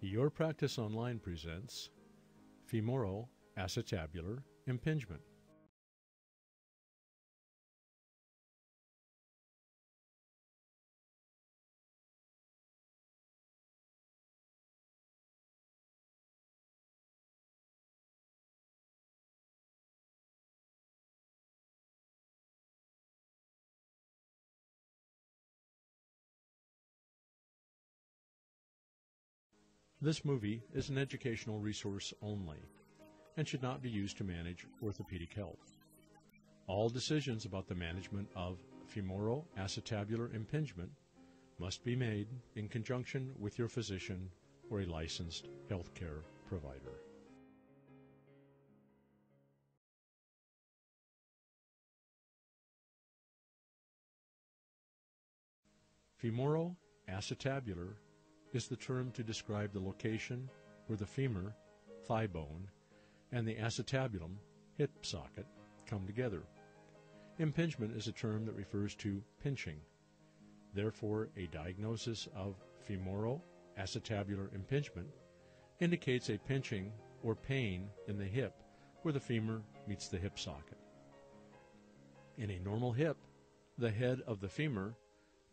Your Practice Online presents Femoroacetabular Impingement. This movie is an educational resource only and should not be used to manage orthopedic health. All decisions about the management of femoroacetabular impingement must be made in conjunction with your physician or a licensed healthcare provider. Femoroacetabular is the term to describe the location where the femur, thigh bone, and the acetabulum, hip socket, come together. Impingement is a term that refers to pinching. Therefore, a diagnosis of femoroacetabular impingement indicates a pinching or pain in the hip where the femur meets the hip socket. In a normal hip, the head of the femur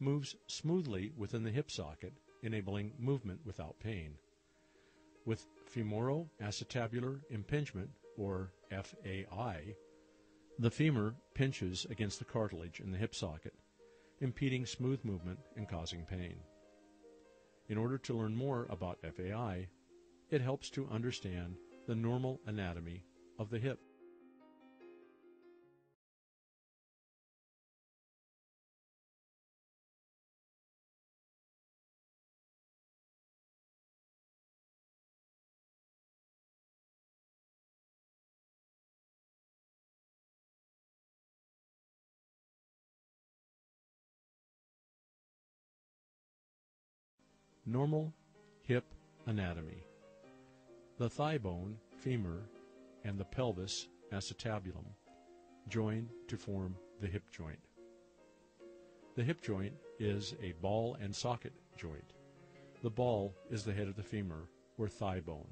moves smoothly within the hip socket, enabling movement without pain. With femoroacetabular impingement, or FAI, the femur pinches against the cartilage in the hip socket, impeding smooth movement and causing pain. In order to learn more about FAI, it helps to understand the normal anatomy of the hip. Normal hip anatomy. The thigh bone, femur, and the pelvis, acetabulum, join to form the hip joint. The hip joint is a ball and socket joint. The ball is the head of the femur, or thigh bone,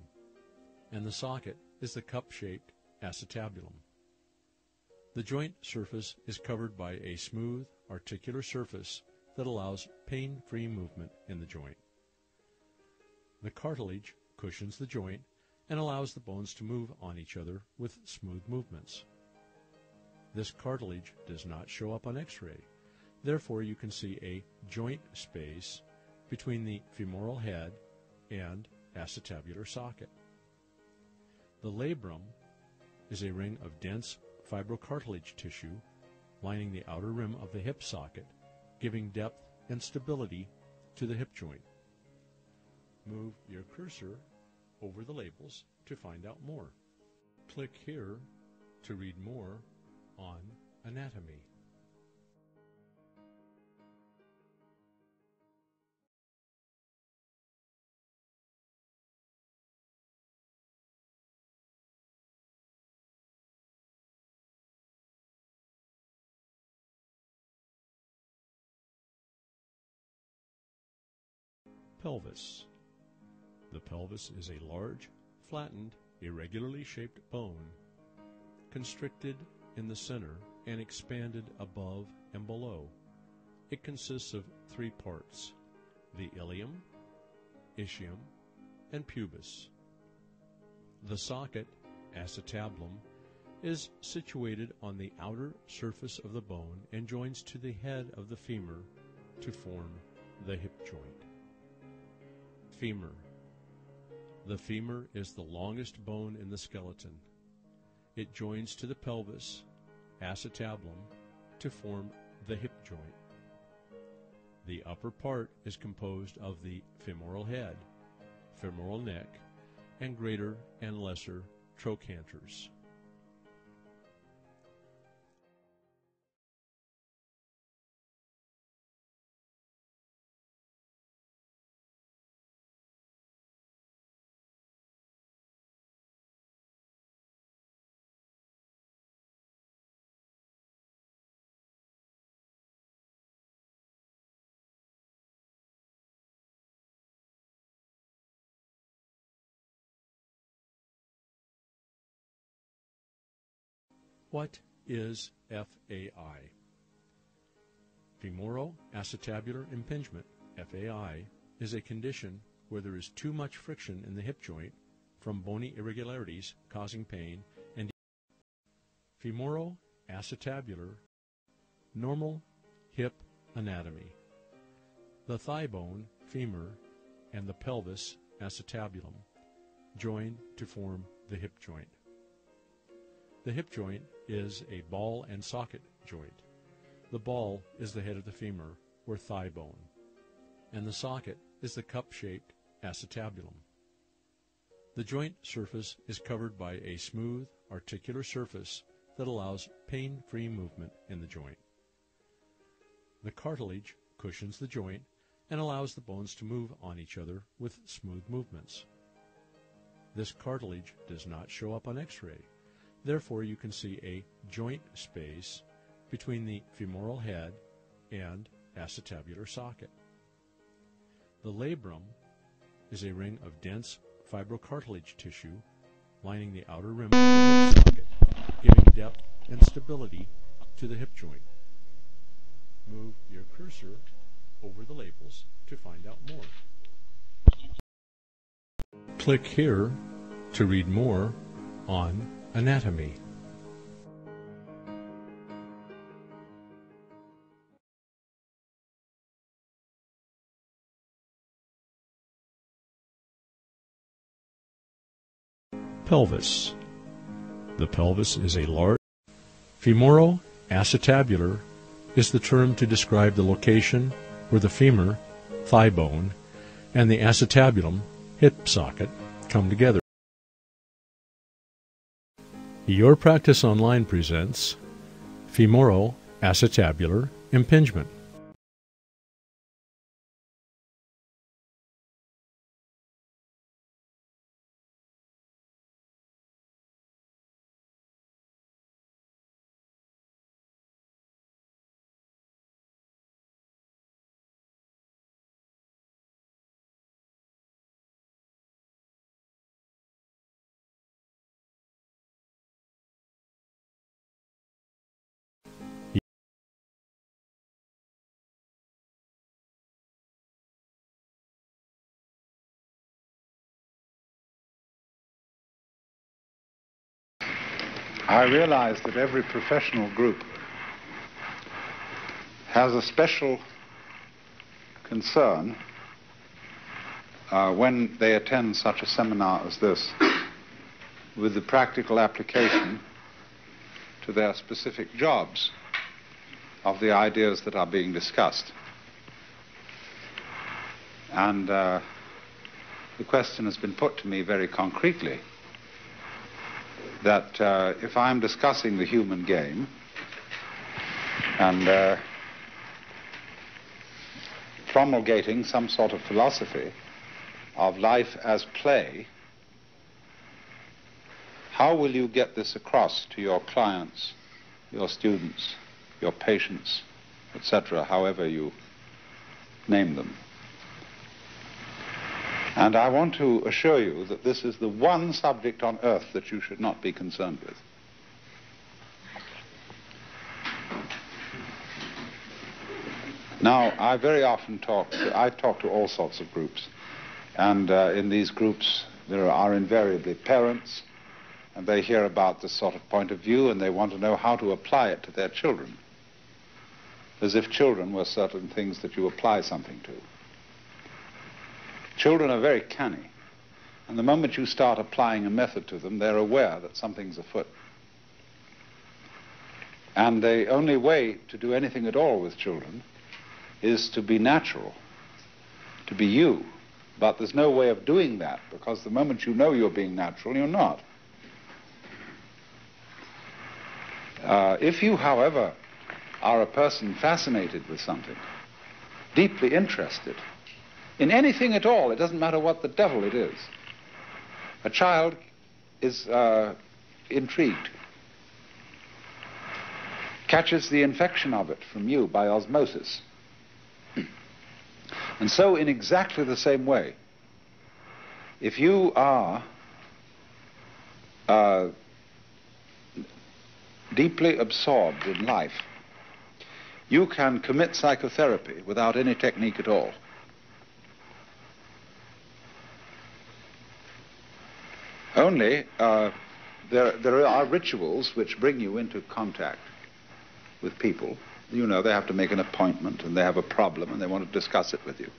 and the socket is the cup-shaped acetabulum. The joint surface is covered by a smooth, articular surface that allows pain-free movement in the joint. The cartilage cushions the joint and allows the bones to move on each other with smooth movements. This cartilage does not show up on X-ray. Therefore, you can see a joint space between the femoral head and acetabular socket. The labrum is a ring of dense fibrocartilage tissue lining the outer rim of the hip socket, giving depth and stability to the hip joint. Move your cursor over the labels to find out more. Click here to read more on anatomy. Pelvis. The pelvis is a large, flattened, irregularly shaped bone, constricted in the center and expanded above and below. It consists of three parts: the ilium, ischium, and pubis. The socket, acetabulum, is situated on the outer surface of the bone and joins to the head of the femur to form the hip joint. Femur. The femur is the longest bone in the skeleton. It joins to the pelvis, acetabulum, to form the hip joint. The upper part is composed of the femoral head, femoral neck, and greater and lesser trochanters. What is FAI? Femoroacetabular impingement, FAI, is a condition where there is too much friction in the hip joint from bony irregularities causing pain and femoroacetabular normal hip anatomy. The thigh bone, femur, and the pelvis, acetabulum, join to form the hip joint. The hip joint is a ball and socket joint. The ball is the head of the femur, or thigh bone, and the socket is the cup-shaped acetabulum. The joint surface is covered by a smooth, articular surface that allows pain-free movement in the joint. The cartilage cushions the joint and allows the bones to move on each other with smooth movements. This cartilage does not show up on X-ray. Therefore, you can see a joint space between the femoral head and acetabular socket. The labrum is a ring of dense fibrocartilage tissue lining the outer rim of the hip socket, giving depth and stability to the hip joint. Move your cursor over the labels to find out more. Click here to read more on anatomy. Pelvis. The pelvis is a large. Femoroacetabular is the term to describe the location where the femur, thigh bone, and the acetabulum, hip socket, come together. Your Practice Online presents femoroacetabular impingement. I realize that every professional group has a special concern when they attend such a seminar as this with the practical application to their specific jobs of the ideas that are being discussed. And the question has been put to me very concretely that if I'm discussing the human game and promulgating some sort of philosophy of life as play, how will you get this across to your clients, your students, your patients, etc., however you name them? And I want to assure you that this is the one subject on earth that you should not be concerned with. Now, I very often talk to all sorts of groups. And in these groups, there are invariably parents, and they hear about this sort of point of view, and they want to know how to apply it to their children, as if children were certain things that you apply something to. Children are very canny, and the moment you start applying a method to them, they're aware that something's afoot. And the only way to do anything at all with children is to be natural, to be you. But there's no way of doing that, because the moment you know you're being natural, you're not. If you, however, are a person fascinated with something, deeply interested, in anything at all, it doesn't matter what the devil it is. A child is intrigued, catches the infection of it from you by osmosis. And so in exactly the same way, if you are deeply absorbed in life, you can commit psychotherapy without any technique at all. Only there are rituals which bring you into contact with people. You know, they have to make an appointment and they have a problem and they want to discuss it with you.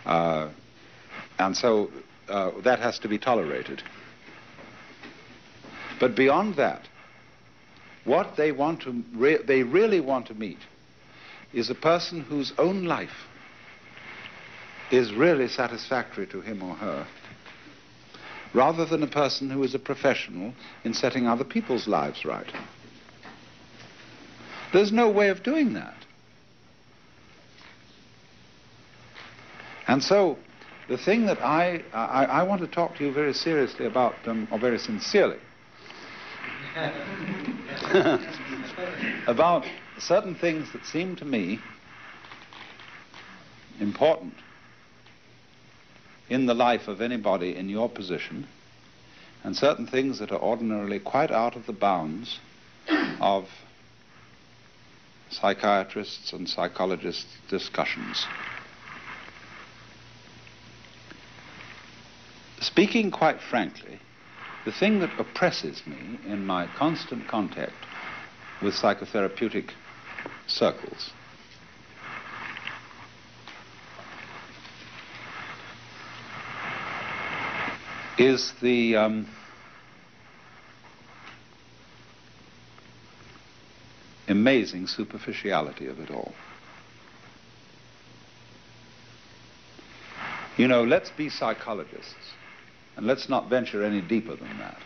And so that has to be tolerated. But beyond that, what they want to they really want to meet is a person whose own life is really satisfactory to him or her, rather than a person who is a professional in setting other people's lives right. There's no way of doing that. And so the thing that I want to talk to you very seriously about, or very sincerely, about certain things that seem to me important in the life of anybody in your position, and certain things that are ordinarily quite out of the bounds of psychiatrists' and psychologists' discussions. Speaking quite frankly, the thing that oppresses me in my constant contact with psychotherapeutic circles is the amazing superficiality of it all. You know, let's be psychologists, and let's not venture any deeper than that.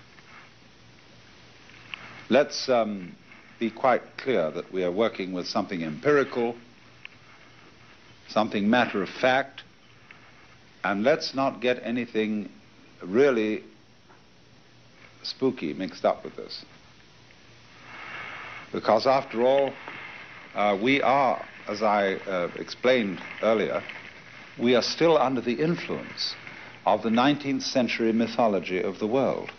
Let's be quite clear that we are working with something empirical, something matter of fact, and let's not get anything really spooky mixed up with this. Because after all, we are, as I explained earlier, we are still under the influence of the 19th century mythology of the world.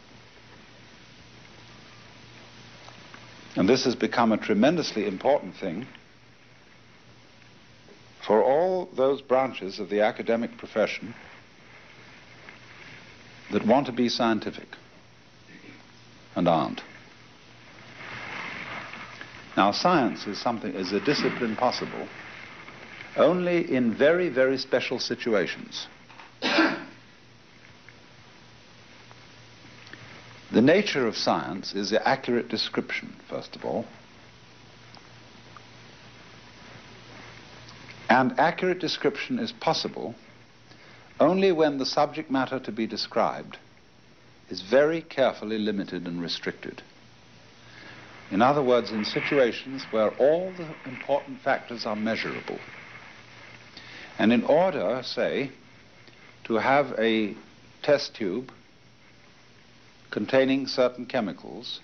And this has become a tremendously important thing for all those branches of the academic profession that want to be scientific and aren't. Now, science is a discipline possible only in very, very special situations. The nature of science is the accurate description, first of all. And accurate description is possible only when the subject matter to be described is very carefully limited and restricted. In other words, in situations where all the important factors are measurable. And in order, say, to have a test tube containing certain chemicals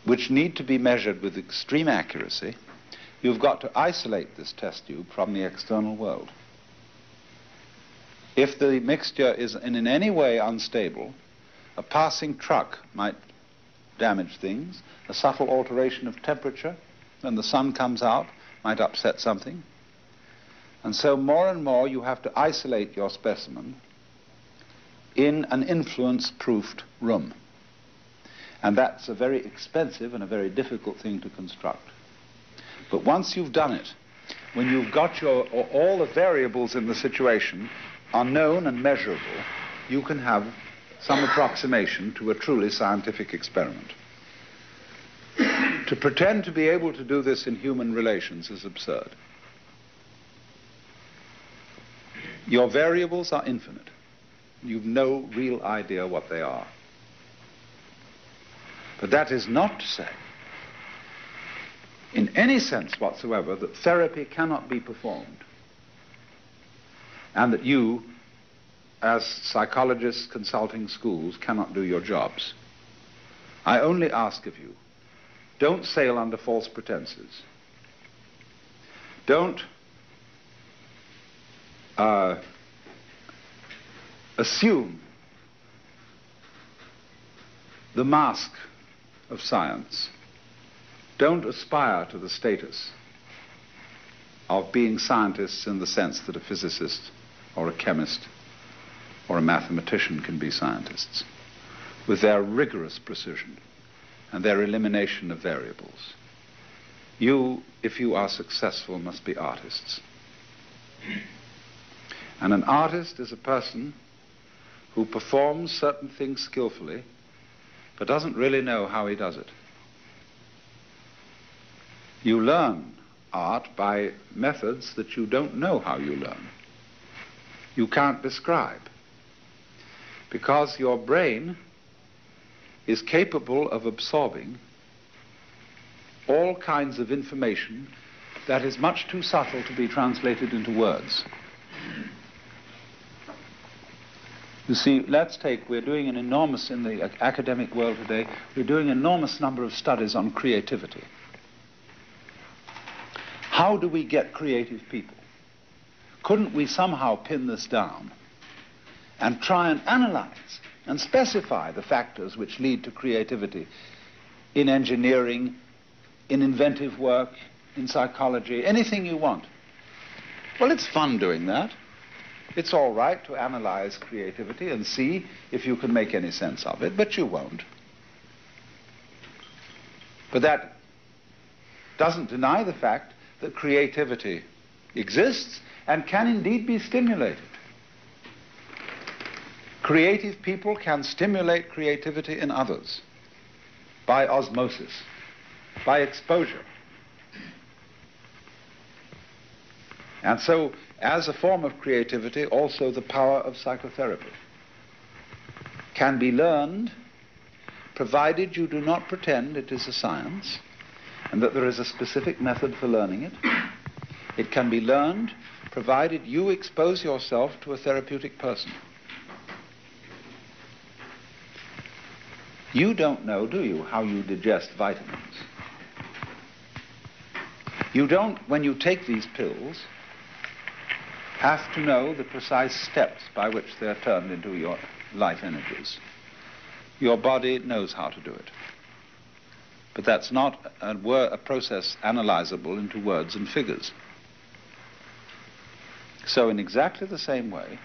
which need to be measured with extreme accuracy, you've got to isolate this test tube from the external world. If the mixture is in any way unstable, a passing truck might damage things, a subtle alteration of temperature when the sun comes out might upset something. And so more and more you have to isolate your specimen in an influence-proofed room. And that's a very expensive and a very difficult thing to construct. But once you've done it, when you've got all the variables in the situation are known and measurable, you can have some approximation to a truly scientific experiment. To pretend to be able to do this in human relations is absurd. Your variables are infinite. You've no real idea what they are. But that is not to say, in any sense whatsoever, that therapy cannot be performed, and that you, as psychologists consulting schools, cannot do your jobs. I only ask of you, don't sail under false pretenses. Don't assume the mask of science. Don't aspire to the status of being scientists in the sense that a physicist or a chemist or a mathematician can be scientists, with their rigorous precision and their elimination of variables. You, if you are successful, must be artists. And an artist is a person who performs certain things skillfully, but doesn't really know how he does it. You learn art by methods that you don't know how you learn. You can't describe, because your brain is capable of absorbing all kinds of information that is much too subtle to be translated into words. You see, we're doing an enormous, in the academic world today, we're doing an enormous number of studies on creativity. How do we get creative people? Couldn't we somehow pin this down and try and analyze and specify the factors which lead to creativity in engineering, in inventive work, in psychology, anything you want? Well, it's fun doing that. It's all right to analyze creativity and see if you can make any sense of it, but you won't. But that doesn't deny the fact that creativity exists and can indeed be stimulated. Creative people can stimulate creativity in others by osmosis, by exposure. And so, as a form of creativity, also the power of psychotherapy can be learned, provided you do not pretend it is a science and that there is a specific method for learning it. It can be learned, provided you expose yourself to a therapeutic person. You don't know, do you, how you digest vitamins? You don't, when you take these pills, have to know the precise steps by which they're turned into your life energies. Your body knows how to do it. But that's not a process analyzable into words and figures. So in exactly the same way,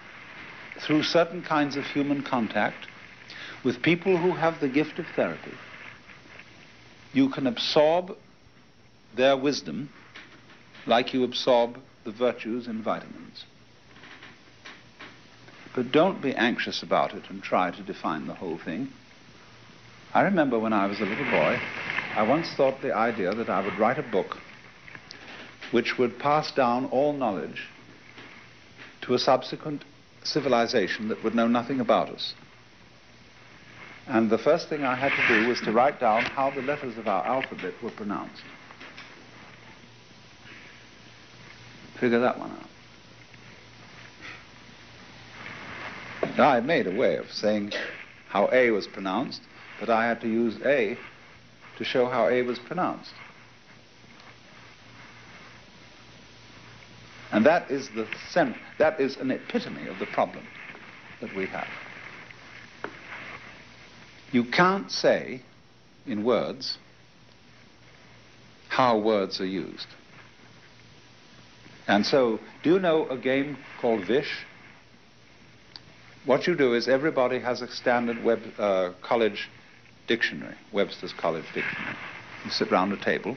through certain kinds of human contact with people who have the gift of therapy, you can absorb their wisdom like you absorb the virtues in vitamins. But don't be anxious about it and try to define the whole thing. I remember when I was a little boy, I once thought the idea that I would write a book which would pass down all knowledge to a subsequent civilization that would know nothing about us. And the first thing I had to do was to write down how the letters of our alphabet were pronounced. Figure that one out. Now, I made a way of saying how A was pronounced, but I had to use A to show how A was pronounced. And that is an epitome of the problem that we have. You can't say in words how words are used. And so, do you know a game called Vish? What you do is everybody has a standard college dictionary, Webster's College Dictionary. You sit round a table,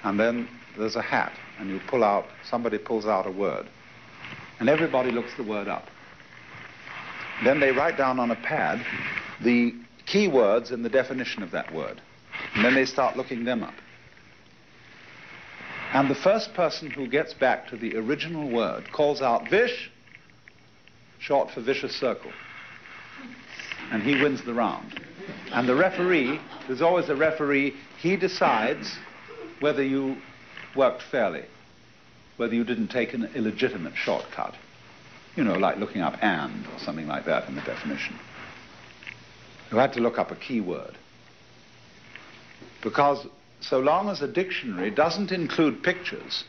and then there's a hat, and you pull out, somebody pulls out a word, and everybody looks the word up. Then they write down on a pad the key words and the definition of that word, and then they start looking them up. And the first person who gets back to the original word calls out Vish, short for vicious circle, and he wins the round. And the referee, there's always a referee, he decides whether you worked fairly, whether you didn't take an illegitimate shortcut, you know, like looking up and or something like that in the definition. You had to look up a key word. Because so long as a dictionary doesn't include pictures,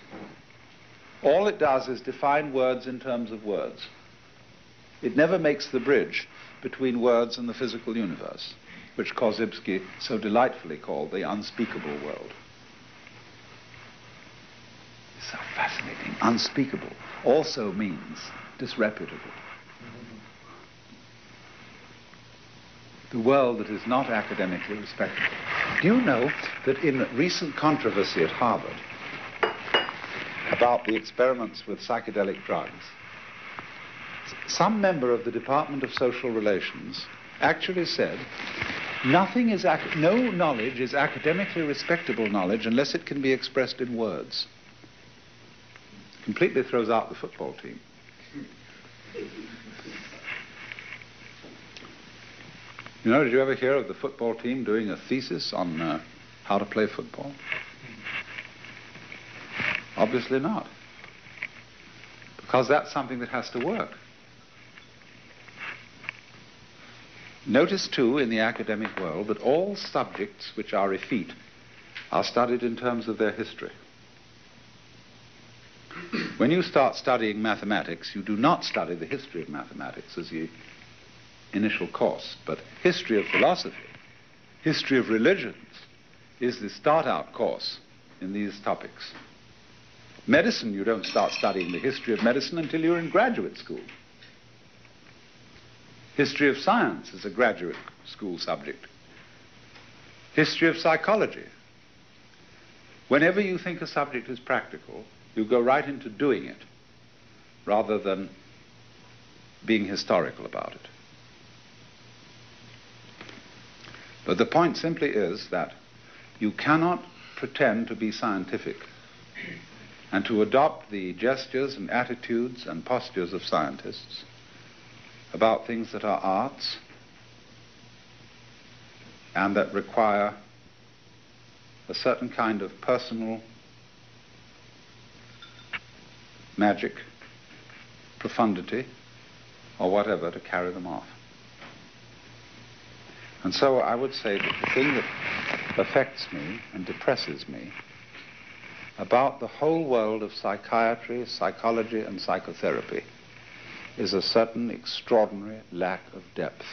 all it does is define words in terms of words. It never makes the bridge between words and the physical universe. which Korzybski so delightfully called the unspeakable world. It's so fascinating. Unspeakable also means disreputable. The world that is not academically respectable. Do you know that in recent controversy at Harvard about the experiments with psychedelic drugs, some member of the Department of Social Relations actually said no knowledge is academically respectable knowledge unless it can be expressed in words. Completely throws out the football team. You know, did you ever hear of the football team doing a thesis on how to play football? Obviously not. Because that's something that has to work. Notice, too, in the academic world that all subjects which are effete are studied in terms of their history. When you start studying mathematics, you do not study the history of mathematics as the initial course, but history of philosophy, history of religions is the start-out course in these topics. Medicine, you don't start studying the history of medicine until you're in graduate school. History of science is a graduate school subject. History of psychology. Whenever you think a subject is practical, you go right into doing it, rather than being historical about it. But the point simply is that you cannot pretend to be scientific and to adopt the gestures and attitudes and postures of scientists about things that are arts and that require a certain kind of personal magic, profundity, or whatever to carry them off. And so I would say that the thing that affects me and depresses me about the whole world of psychiatry, psychology, and psychotherapy is a certain extraordinary lack of depth,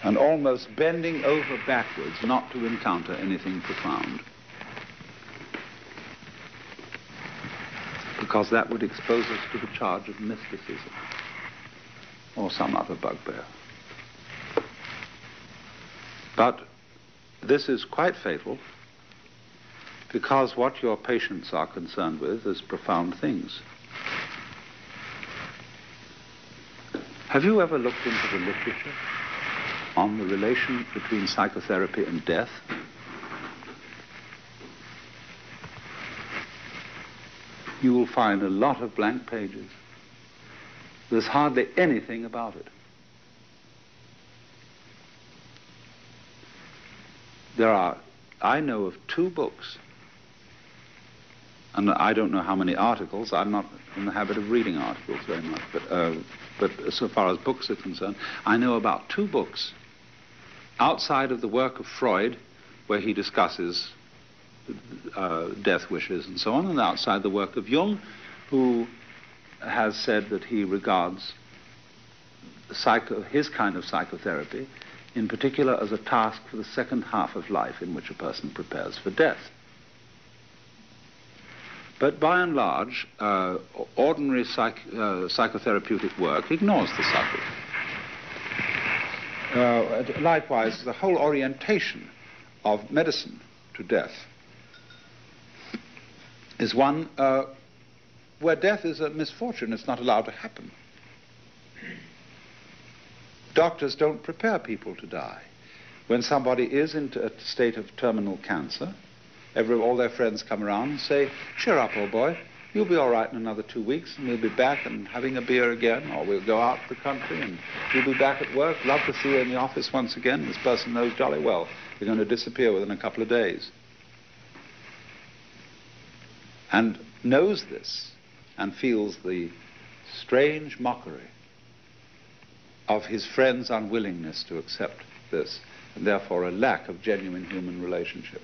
and almost bending over backwards not to encounter anything profound, because that would expose us to the charge of mysticism or some other bugbear. But this is quite fatal, because what your patients are concerned with is profound things. Have you ever looked into the literature on the relation between psychotherapy and death? You will find a lot of blank pages. There's hardly anything about it. I know of 2 books, and I don't know how many articles. I'm not in the habit of reading articles very much, but so far as books are concerned, I know about 2 books outside of the work of Freud, where he discusses death wishes and so on, and outside the work of Jung, who has said that he regards his kind of psychotherapy in particular as a task for the second half of life in which a person prepares for death. But by and large, ordinary psychotherapeutic work ignores the subject. Likewise, the whole orientation of medicine to death is one where death is a misfortune. It's not allowed to happen. Doctors don't prepare people to die. When somebody is in a state of terminal cancer, all their friends come around and say, "Cheer up, old boy, you'll be all right in another 2 weeks, and we'll be back and having a beer again, or we'll go out to the country and you'll be back at work. Love to see you in the office once again. This person knows jolly well you're going to disappear within a couple of days." And knows this and feels the strange mockery of his friend's unwillingness to accept this, and therefore a lack of genuine human relationship.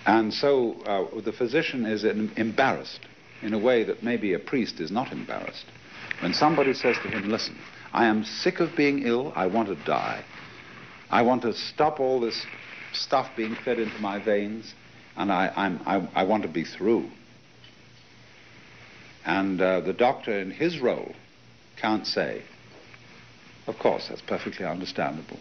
And so the physician is embarrassed in a way that maybe a priest is not embarrassed, When somebody says to him, listen, I am sick of being ill, I want to die. I want to stop all this stuff being fed into my veins, and I want to be through. And the doctor in his role can't say, of course, that's perfectly understandable.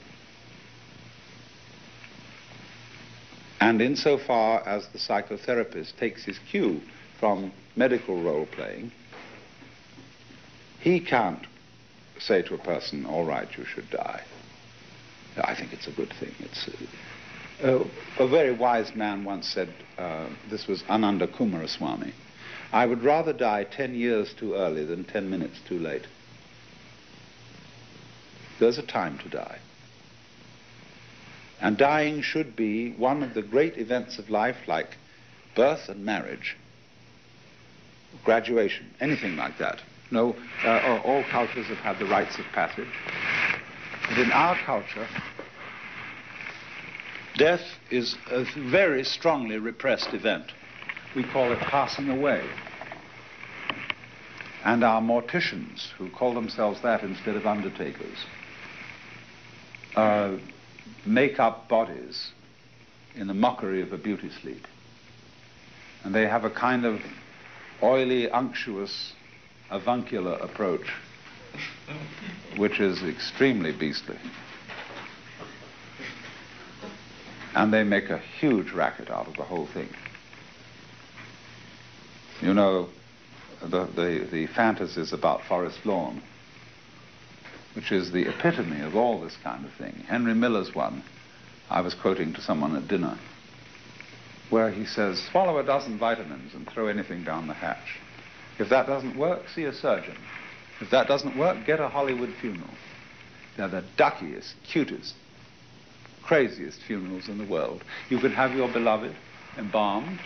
And insofar as the psychotherapist takes his cue from medical role-playing, he can't say to a person, all right, you should die. I think it's a good thing. It's a very wise man once said, this was Ananda Kumaraswamy, I would rather die 10 years too early than 10 minutes too late. There's a time to die. And dying should be one of the great events of life, like birth and marriage, graduation, anything like that. No, all cultures have had the rites of passage. But in our culture, death is a very strongly repressed event. We call it passing away. And our morticians, who call themselves that instead of undertakers, make up bodies in the mockery of a beauty sleep. And they have a kind of oily, unctuous, avuncular approach, which is extremely beastly. And they make a huge racket out of the whole thing. You know, the fantasies about Forest Lawn, which is the epitome of all this kind of thing. Henry Miller's one, I was quoting to someone at dinner, where he says, swallow a dozen vitamins and throw anything down the hatch. If that doesn't work, see a surgeon. If that doesn't work, get a Hollywood funeral. They're the duckiest, cutest, craziest funerals in the world. You could have your beloved embalmed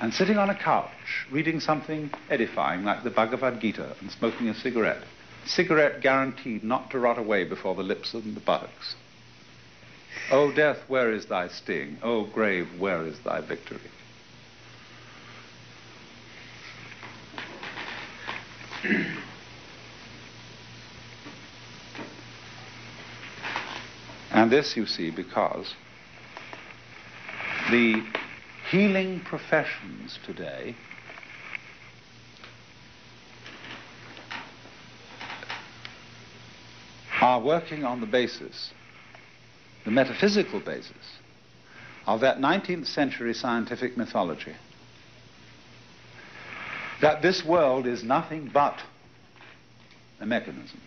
and sitting on a couch reading something edifying like the Bhagavad Gita and smoking a cigarette. Cigarette guaranteed not to rot away before the lips and the buttocks. O death, where is thy sting? O grave, where is thy victory? And this, you see, because the healing professions today are working on the basis, the metaphysical basis, of that 19th century scientific mythology, that this world is nothing but a mechanism.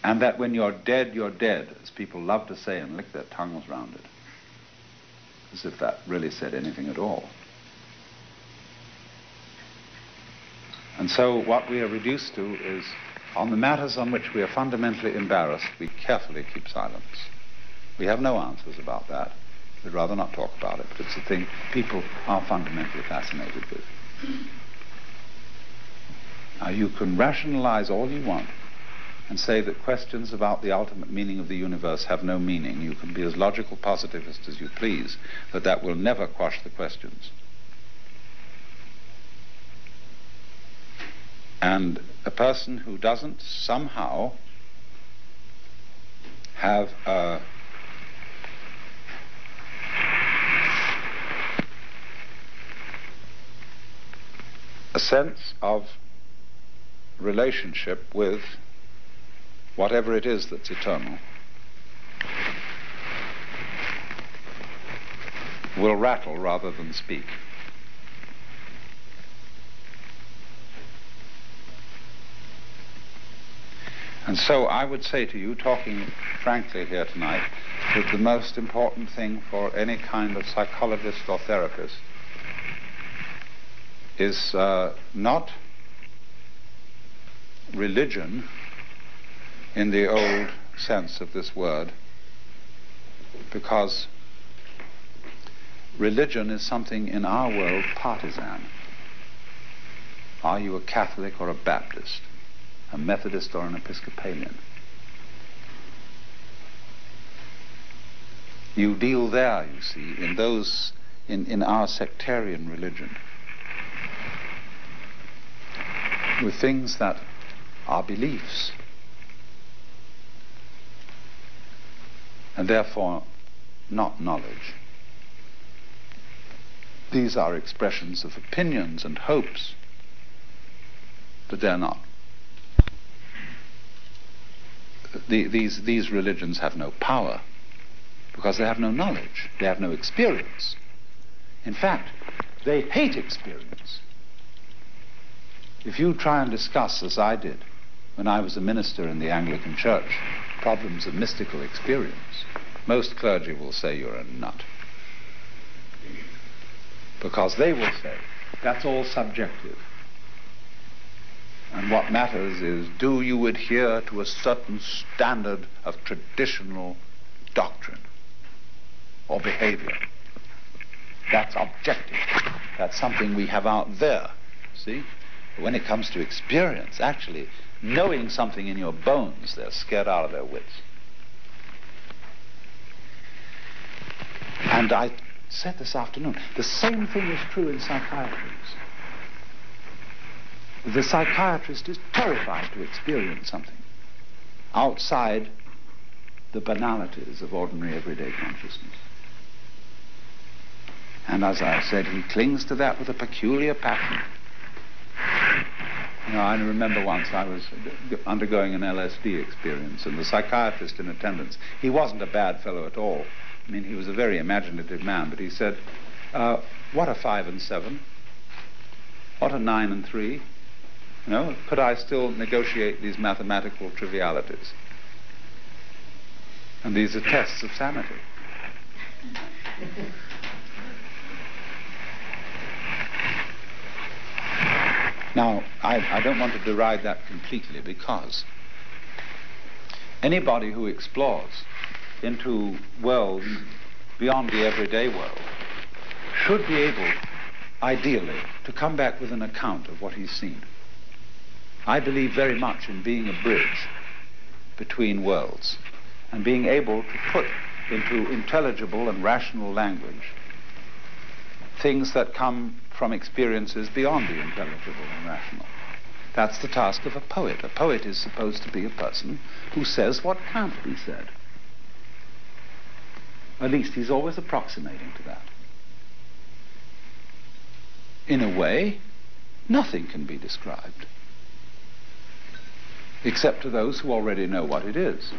And that when you're dead, as people love to say and lick their tongues round it, as if that really said anything at all. And so what we are reduced to is, on the matters on which we are fundamentally embarrassed, we carefully keep silence. We have no answers about that. We'd rather not talk about it, but it's a thing people are fundamentally fascinated with. Now, you can rationalize all you want and say that questions about the ultimate meaning of the universe have no meaning. You can be as logical positivist as you please, but that will never quash the questions. And a person who doesn't somehow have a sense of relationship with whatever it is that's eternal will rattle rather than speak. And so I would say to you, talking frankly here tonight, that the most important thing for any kind of psychologist or therapist is not religion in the old sense of this word, because religion is something in our world partisan. Are you a Catholic or a Baptist? A Methodist or an Episcopalian? You deal there, you see, in our sectarian religion, with things that are beliefs, and therefore not knowledge. These are expressions of opinions and hopes, but they're not. These religions have no power because they have no knowledge, they have no experience. In fact, they hate experience. If you try and discuss, as I did when I was a minister in the Anglican Church, problems of mystical experience, most clergy will say you're a nut. Because they will say, that's all subjective. And what matters is, do you adhere to a certain standard of traditional doctrine or behavior? That's objective. That's something we have out there, see? But when it comes to experience, actually knowing something in your bones, they're scared out of their wits. And I said this afternoon, the same thing is true in psychiatry. The psychiatrist is terrified to experience something outside the banalities of ordinary everyday consciousness. And as I said, he clings to that with a peculiar passion. You know, I remember once I was undergoing an LSD experience, and the psychiatrist in attendance, he wasn't a bad fellow at all. I mean, he was a very imaginative man, but he said, what are 5 and 7? What are 9 and 3? You know, could I still negotiate these mathematical trivialities? And these are tests of sanity. Now, I don't want to deride that completely, because anybody who explores into worlds beyond the everyday world should be able, ideally, to come back with an account of what he's seen. I believe very much in being a bridge between worlds and being able to put into intelligible and rational language things that come from experiences beyond the intelligible and rational. That's the task of a poet. A poet is supposed to be a person who says what can't be said. At least he's always approximating to that. In a way, nothing can be described, except to those who already know what it is.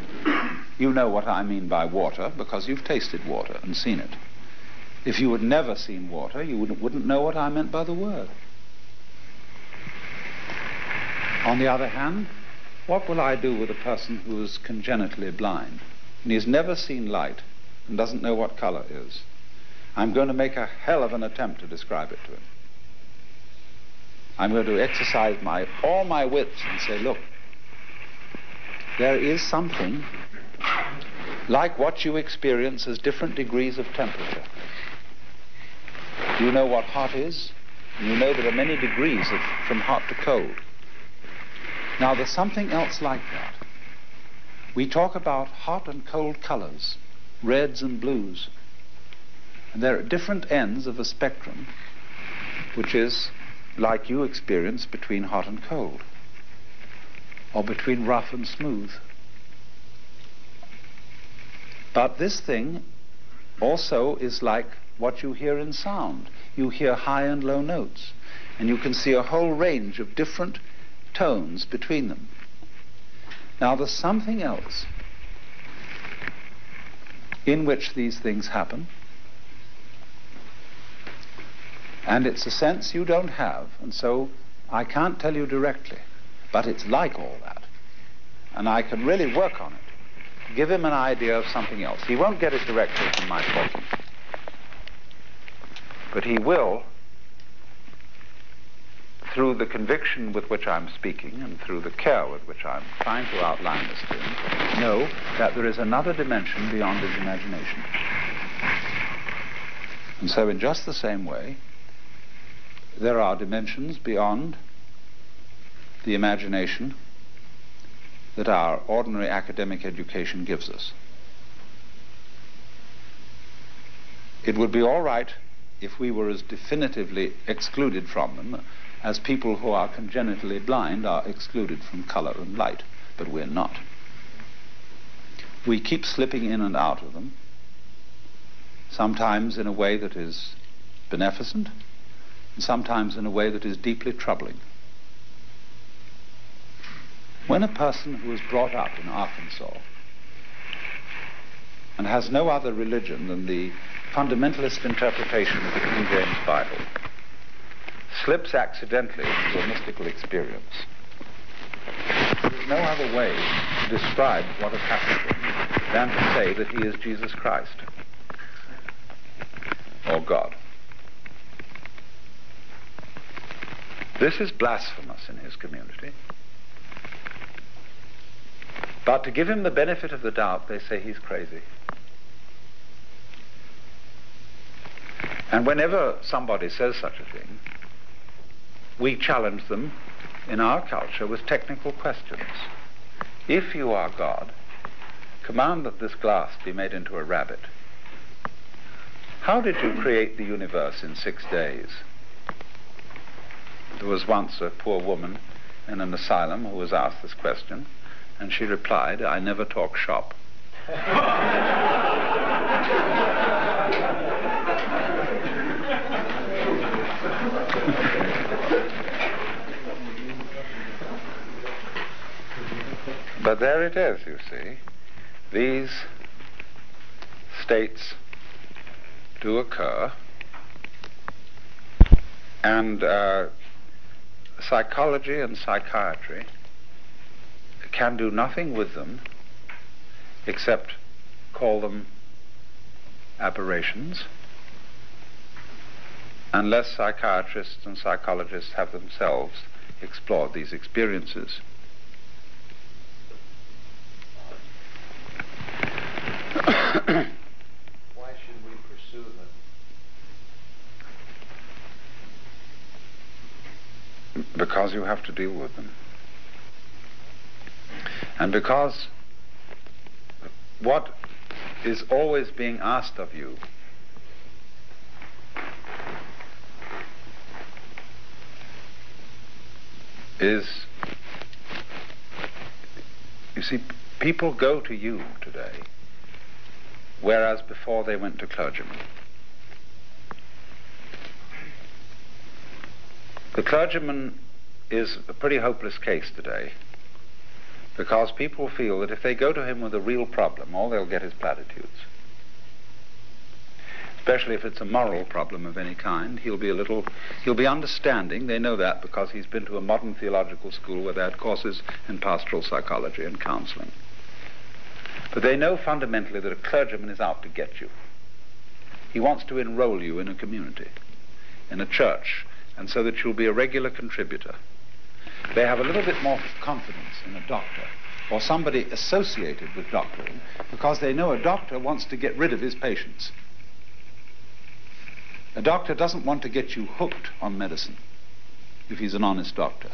You know what I mean by water because you've tasted water and seen it. If you had never seen water, you wouldn't know what I meant by the word. On the other hand, what will I do with a person who is congenitally blind and he's never seen light and doesn't know what color is? I'm going to make a hell of an attempt to describe it to him. I'm going to exercise all my wits and say, look, there is something like what you experience as different degrees of temperature. You know what hot is, and you know there are many degrees from hot to cold. Now there's something else like that. We talk about hot and cold colors, reds and blues, and there are different ends of a spectrum which is like you experience between hot and cold, or between rough and smooth. But this thing also is like what you hear in sound. You hear high and low notes, and you can see a whole range of different tones between them. Now there's something else in which these things happen, and it's a sense you don't have, and so I can't tell you directly, but it's like all that, and I can really work on it. Give him an idea of something else. He won't get it directly from my talking, but he will, through the conviction with which I'm speaking and through the care with which I'm trying to outline this to him, know that there is another dimension beyond his imagination. And so in just the same way, there are dimensions beyond the imagination that our ordinary academic education gives us. It would be all right if we were as definitively excluded from them as people who are congenitally blind are excluded from color and light, but we're not. We keep slipping in and out of them, sometimes in a way that is beneficent, and sometimes in a way that is deeply troubling. When a person who is brought up in Arkansas and has no other religion than the fundamentalist interpretation of the King James Bible slips accidentally into a mystical experience, there is no other way to describe what has happened to him than to say that he is Jesus Christ or God. This is blasphemous in his community. But to give him the benefit of the doubt, they say he's crazy. And whenever somebody says such a thing, we challenge them in our culture with technical questions. If you are God, command that this glass be made into a rabbit. How did you create the universe in 6 days? There was once a poor woman in an asylum who was asked this question, and she replied, "I never talk shop." But there it is, you see. These states do occur, and psychology and psychiatry can do nothing with them except call them aberrations, unless psychiatrists and psychologists have themselves explored these experiences. Why should we pursue them? Because you have to deal with them. And because what is always being asked of you is, you see, people go to you today, whereas before they went to clergymen. The clergyman is a pretty hopeless case today, because people feel that if they go to him with a real problem, all they'll get is platitudes. Especially if it's a moral problem of any kind, he'll be understanding. They know that because he's been to a modern theological school where they had courses in pastoral psychology and counseling. But they know fundamentally that a clergyman is out to get you. He wants to enroll you in a community, in a church, and so that you'll be a regular contributor. They have a little bit more confidence in a doctor or somebody associated with doctoring because they know a doctor wants to get rid of his patients. A doctor doesn't want to get you hooked on medicine if he's an honest doctor,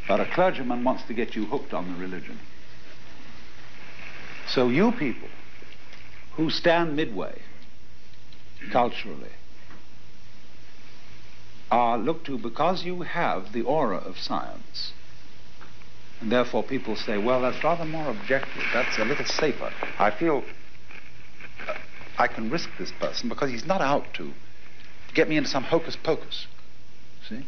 but a clergyman wants to get you hooked on the religion. So you people who stand midway culturally are looked to because you have the aura of science. And therefore people say, well, that's rather more objective. That's a little safer. I feel I can risk this person because he's not out to get me into some hocus pocus. See?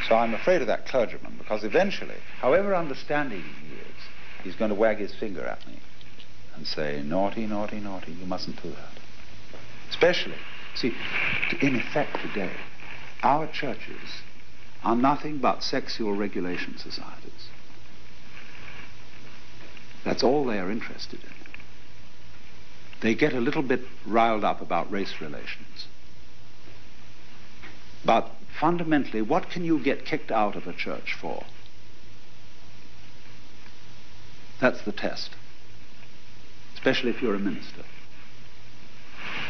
So I'm afraid of that clergyman because eventually, however understanding he is, he's going to wag his finger at me and say, naughty, naughty, naughty, you mustn't do that. Especially, see, in effect today, our churches are nothing but sexual regulation societies. That's all they are interested in. They get a little bit riled up about race relations. But fundamentally, what can you get kicked out of a church for? That's the test. Especially if you're a minister.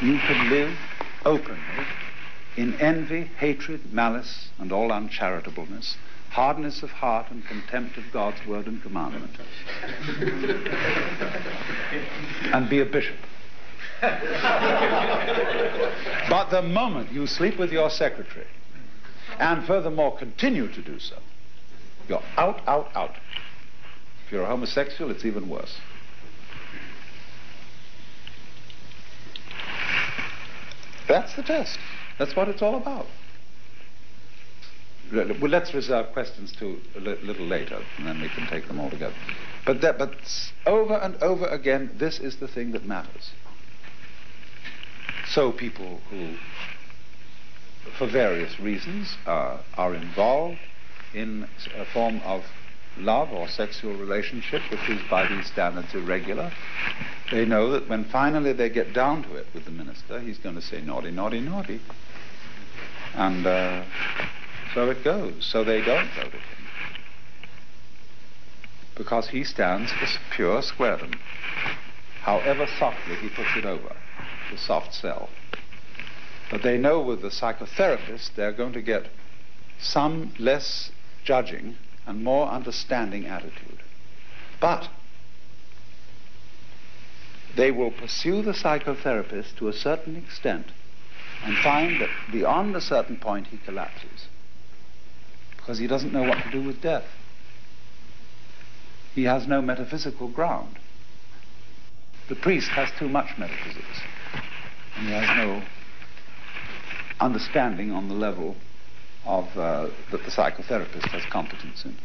You can live openly in envy, hatred, malice, and all uncharitableness, hardness of heart and contempt of God's word and commandment, and be a bishop. But the moment you sleep with your secretary, and furthermore continue to do so, you're out, out, out. If you're a homosexual, it's even worse. That's the test. That's what it's all about. Well, let's reserve questions to a little later, and then we can take them all together. But over and over again, this is the thing that matters. So people who, for various reasons, are involved in a form of love or sexual relationship which is by these standards irregular, they know that when finally they get down to it with the minister, he's going to say naughty, naughty, naughty. And so it goes. So they don't vote at him. Because he stands for pure squaredom. However softly he puts it over, the soft sell. But they know with the psychotherapist they're going to get some less judging and more understanding attitude. But they will pursue the psychotherapist to a certain extent and find that beyond a certain point he collapses because he doesn't know what to do with death. He has no metaphysical ground. The priest has too much metaphysics, and he has no understanding on the level of that the psychotherapist has competence in.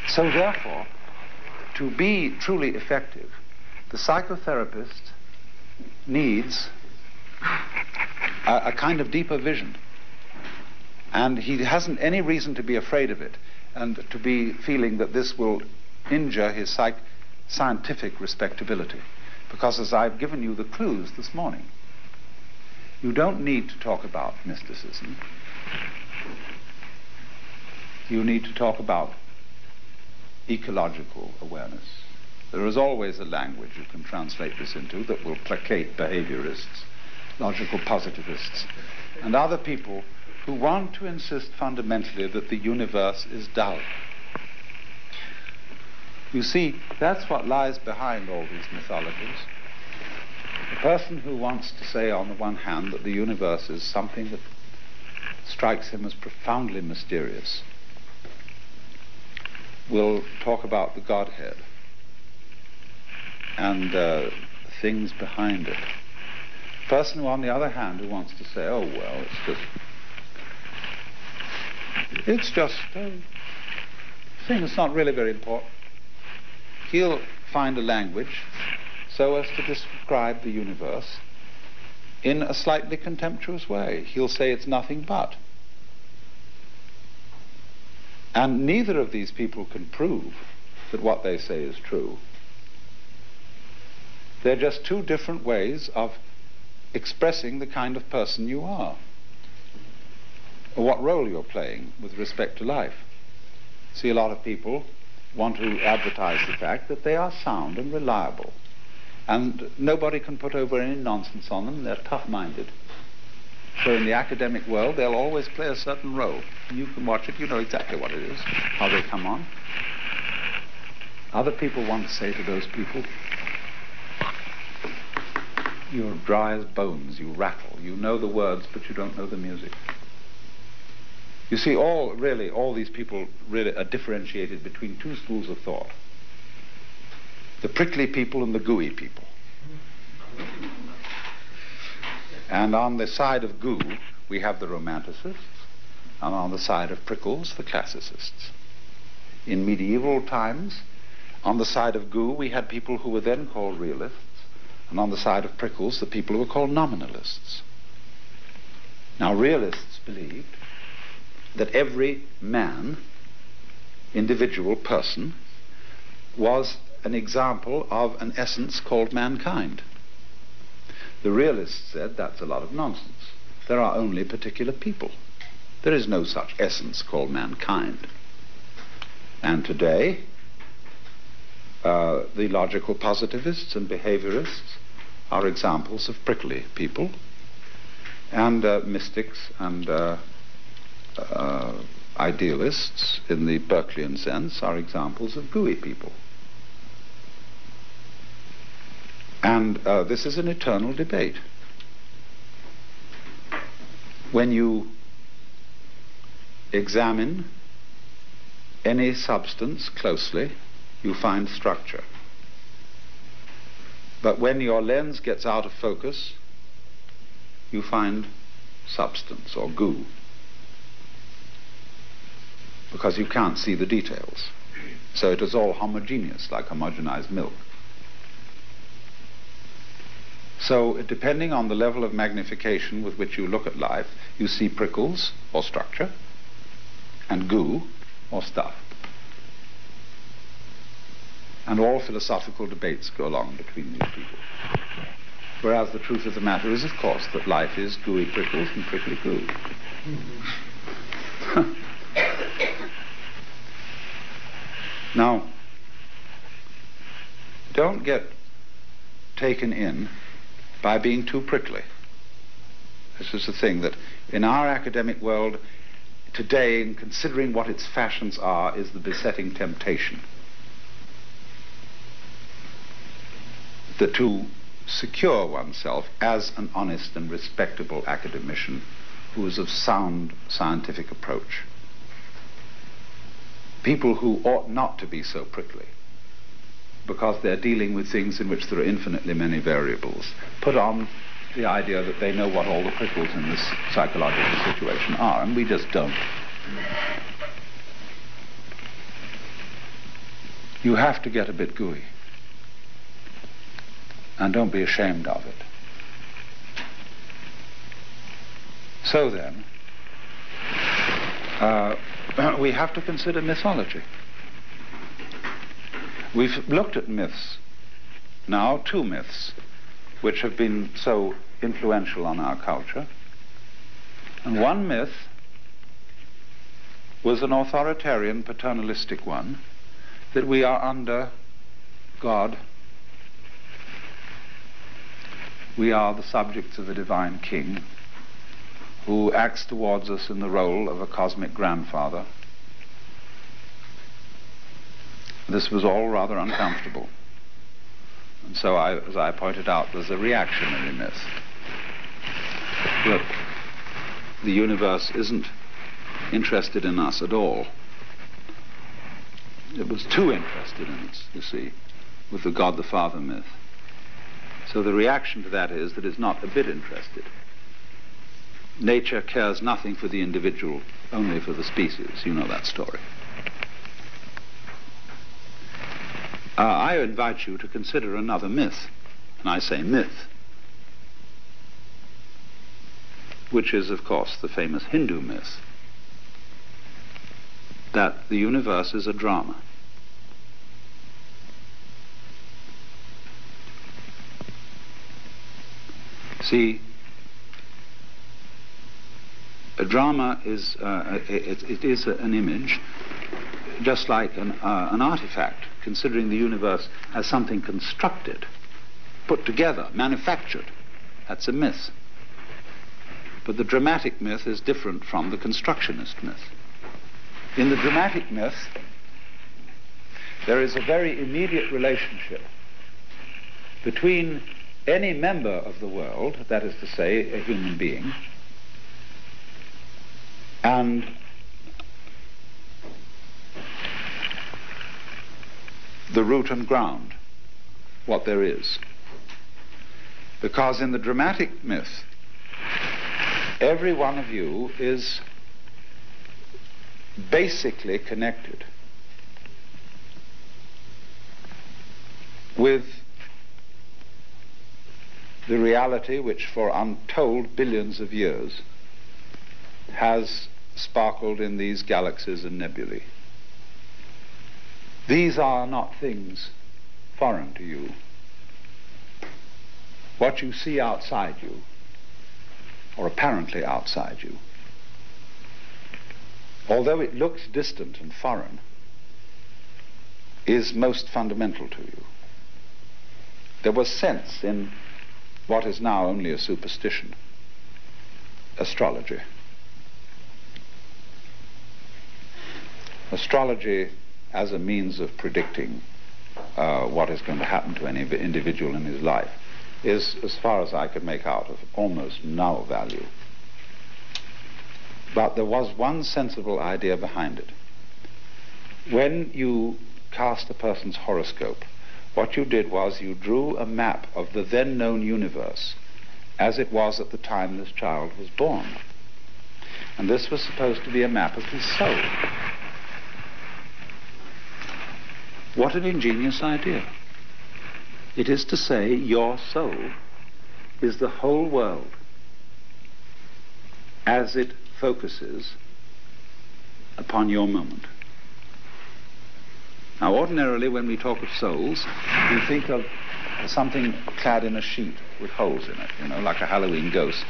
So therefore, to be truly effective, the psychotherapist needs a kind of deeper vision. And he hasn't any reason to be afraid of it and to be feeling that this will injure his scientific respectability. Because as I've given you the clues this morning, you don't need to talk about mysticism. You need to talk about ecological awareness. There is always a language you can translate this into that will placate behaviorists, logical positivists, and other people who want to insist fundamentally that the universe is dull. You see, that's what lies behind all these mythologies. The person who wants to say on the one hand that the universe is something that strikes him as profoundly mysterious will talk about the Godhead and things behind it. The person who, on the other hand, who wants to say, oh well, it's just a thing that's not really very important, he'll find a language so as to describe the universe in a slightly contemptuous way. He'll say it's nothing but. And neither of these people can prove that what they say is true. They're just two different ways of expressing the kind of person you are, or what role you're playing with respect to life. See, a lot of people want to advertise the fact that they are sound and reliable, and nobody can put over any nonsense on them. They're tough-minded. So in the academic world, they'll always play a certain role. You can watch it, you know exactly what it is, how they come on. Other people want to say to those people, you're dry as bones, you rattle. You know the words, but you don't know the music. You see, all these people really are differentiated between two schools of thought. The prickly people and the gooey people. And on the side of goo, we have the romanticists, and on the side of prickles, the classicists. In medieval times, on the side of goo, we had people who were then called realists, and on the side of prickles, the people who were called nominalists. Now, realists believed that every man, individual person, was an example of an essence called mankind. The realists said that's a lot of nonsense. There are only particular people. There is no such essence called mankind. And today, the logical positivists and behaviorists are examples of prickly people, and mystics and idealists, in the Berkeleyan sense, are examples of gooey people. And this is an eternal debate. When you examine any substance closely, you find structure. But when your lens gets out of focus, you find substance or goo, because you can't see the details. So it is all homogeneous, like homogenized milk. So depending on the level of magnification with which you look at life, you see prickles or structure and goo or stuff. And all philosophical debates go along between these people. Whereas the truth of the matter is, of course, that life is gooey prickles and prickly goo. Now, don't get taken in by being too prickly. This is the thing that in our academic world today, in considering what its fashions are, is the besetting temptation. To secure oneself as an honest and respectable academician who is of sound scientific approach. People who ought not to be so prickly, because they're dealing with things in which there are infinitely many variables, put on the idea that they know what all the prickles in this psychological situation are, and we just don't. You have to get a bit gooey. And don't be ashamed of it. So then, we have to consider mythology. We've looked at myths now, 2 myths, which have been so influential on our culture. And one myth was an authoritarian, paternalistic one, that we are under God. We are the subjects of a divine king who acts towards us in the role of a cosmic grandfather. This was all rather uncomfortable. And so, as I pointed out, there's a reactionary myth that the universe isn't interested in us at all. It was too interested in us, you see, with the God the Father myth. So the reaction to that is that it's not a bit interested. Nature cares nothing for the individual, only for the species. You know that story. I invite you to consider another myth, and I say myth, which is, of course, the famous Hindu myth that the universe is a drama. See, a drama is it is an image, just like an artifact, considering the universe as something constructed, put together, manufactured. That's a myth. But the dramatic myth is different from the constructionist myth. In the dramatic myth, there is a very immediate relationship between any member of the world, that is to say, a human being, and the root and ground, what there is. Because in the dramatic myth, every one of you is basically connected with the reality which for untold billions of years has sparkled in these galaxies and nebulae. These are not things foreign to you. What you see outside you, or apparently outside you, although it looks distant and foreign, is most fundamental to you. There was sense in what is now only a superstition, astrology. Astrology as a means of predicting what is going to happen to any individual in his life is, as far as I could make out, of almost null value. But there was one sensible idea behind it. When you cast a person's horoscope, what you did was you drew a map of the then known universe as it was at the time this child was born. And this was supposed to be a map of his soul. What an ingenious idea. It is to say, your soul is the whole world as it focuses upon your moment. Now, ordinarily, when we talk of souls, we think of something clad in a sheet with holes in it, like a Halloween ghost,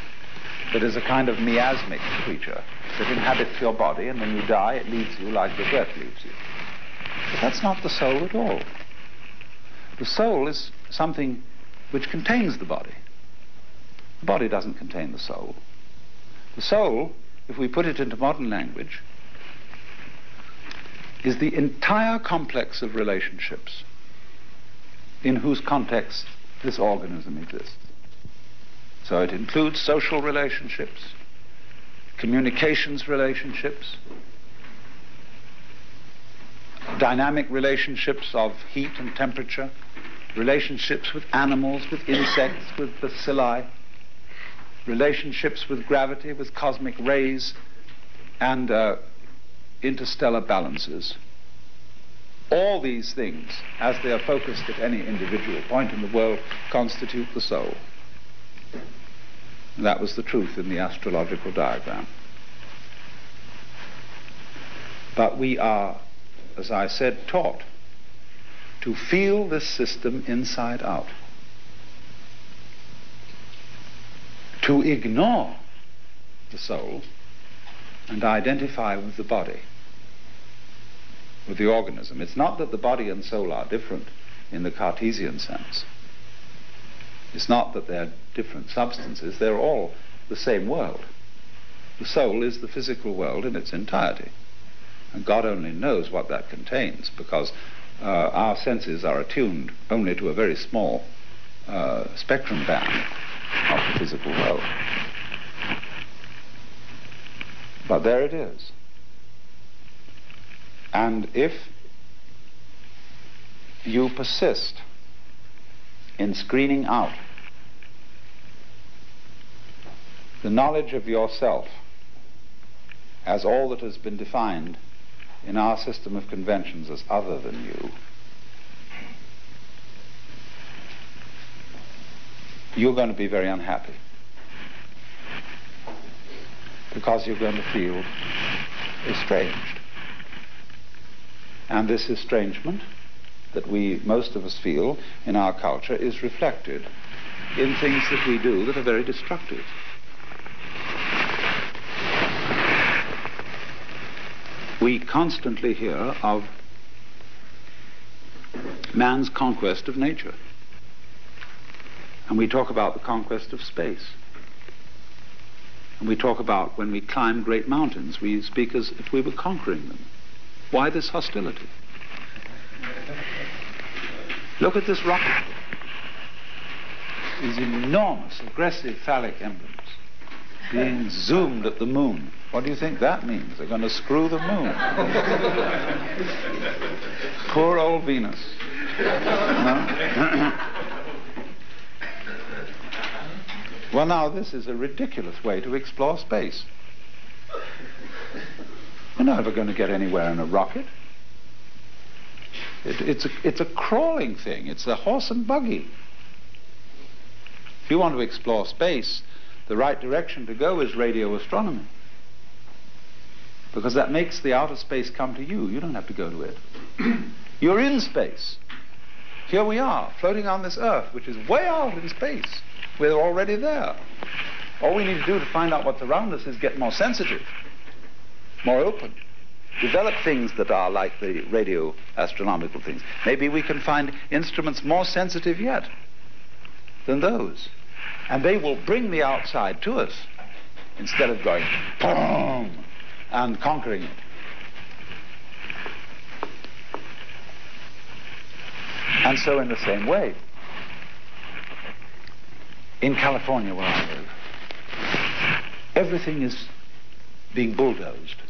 that is a kind of miasmic creature that inhabits your body, and when you die, it leaves you like the breath leaves you. But that's not the soul at all. The soul is something which contains the body. The body doesn't contain the soul. The soul, if we put it into modern language, is the entire complex of relationships in whose context this organism exists. So it includes social relationships, communications relationships, dynamic relationships of heat and temperature, relationships with animals, with insects, with bacilli, relationships with gravity, with cosmic rays, and interstellar balances. All these things, as they are focused at any individual point in the world, constitute the soul. That was the truth in the astrological diagram. But we are, as I said, taught to feel this system inside out, to ignore the soul and identify with the body, with the organism. It's not that the body and soul are different in the Cartesian sense. It's not that they're different substances. They're all the same world. The soul is the physical world in its entirety. And God only knows what that contains, because our senses are attuned only to a very small spectrum band of the physical world. But there it is. And if you persist in screening out the knowledge of yourself as all that has been defined in our system of conventions as other than you, you're going to be very unhappy, because you're going to feel estranged. And this estrangement that most of us feel in our culture is reflected in things that we do that are very destructive. We constantly hear of man's conquest of nature. And we talk about the conquest of space. And we talk about when we climb great mountains, we speak as if we were conquering them. Why this hostility? Look at this rocket. These enormous, aggressive phallic emblems being zoomed at the moon. What do you think that means? They're going to screw the moon. Poor old Venus. No? Well, now, this is a ridiculous way to explore space. You're never going to get anywhere in a rocket. It's a crawling thing. It's a horse and buggy. If you want to explore space, the right direction to go is radio astronomy, because that makes the outer space come to you. You don't have to go to it. You're in space. Here we are, floating on this Earth, which is way out in space. We're already there. All we need to do to find out what's around us is get more sensitive, more open, develop things that are like the radio astronomical things. Maybe we can find instruments more sensitive yet than those. And they will bring the outside to us instead of going boom and conquering it. And so in the same way, in California where I live, everything is being bulldozed.